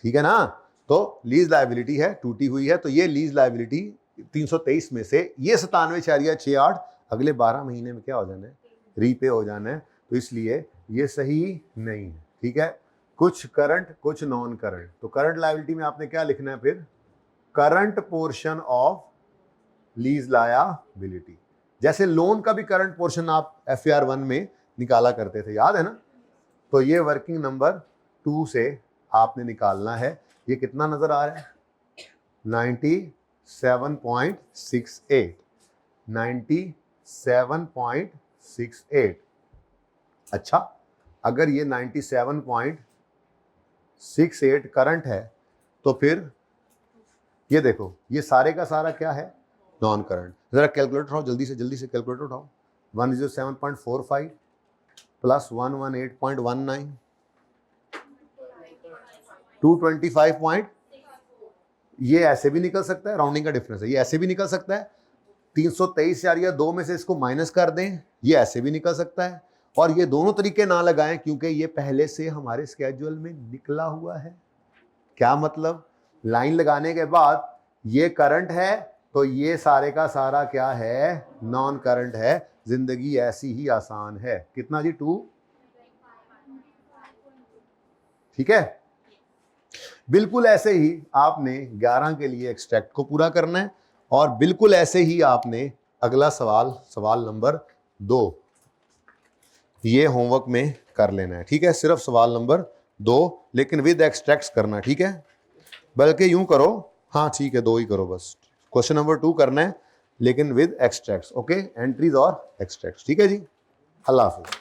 [SPEAKER 1] ठीक है ना। तो लीज लायबिलिटी है, टूटी हुई है, तो ये लीज लायबिलिटी 323 में से ये 97.68 अगले 12 महीने में क्या हो जाना है? रीपे हो जाना है। तो इसलिए ये सही नहीं है, ठीक है। कुछ करंट, कुछ नॉन करंट। तो करंट लायबिलिटी में आपने क्या लिखना है फिर? Current portion of lease liability. जैसे लोन का भी करंट पोर्शन आप FAR 1 में निकाला करते थे, याद है ना। तो ये वर्किंग नंबर 2 से आपने निकालना है। ये कितना नजर आ रहा है? 97.68। 97.68। अच्छा, अगर ये 97.68 करंट है तो फिर ये देखो, ये सारे का सारा क्या है? Non current. जरा कैलकुलेटर उठाओ, जल्दी से कैलकुलेटर उठाओ। 107.45 प्लस 118.19 225 ये ऐसे भी निकल सकता है, राउंडिंग का डिफरेंस है, ये ऐसे भी निकल सकता है। 323.2 में से इसको माइनस कर दें, ये ऐसे भी निकल सकता है। और ये दोनों तरीके ना लगाएं क्योंकि ये पहले से हमारे स्केड्यूल में निकला हुआ है। क्या मतलब? लाइन लगाने के बाद ये करंट है तो ये सारे का सारा क्या है? नॉन करंट है। जिंदगी ऐसी ही आसान है। कितना जी? 2, ठीक है। बिल्कुल ऐसे ही आपने 11 के लिए एक्सट्रैक्ट को पूरा करना है और बिल्कुल ऐसे ही आपने अगला सवाल नंबर 2 ये होमवर्क में कर लेना है, ठीक है। सिर्फ सवाल नंबर 2 लेकिन विद एक्सट्रैक्ट्स करना, ठीक है। बल्कि यूं करो, हाँ ठीक है 2 ही करो बस। क्वेश्चन नंबर 2 करना है लेकिन विद एक्सट्रैक्ट्स, ओके, एंट्रीज और एक्सट्रैक्ट्स, ठीक है जी। अल्लाह हाफिज।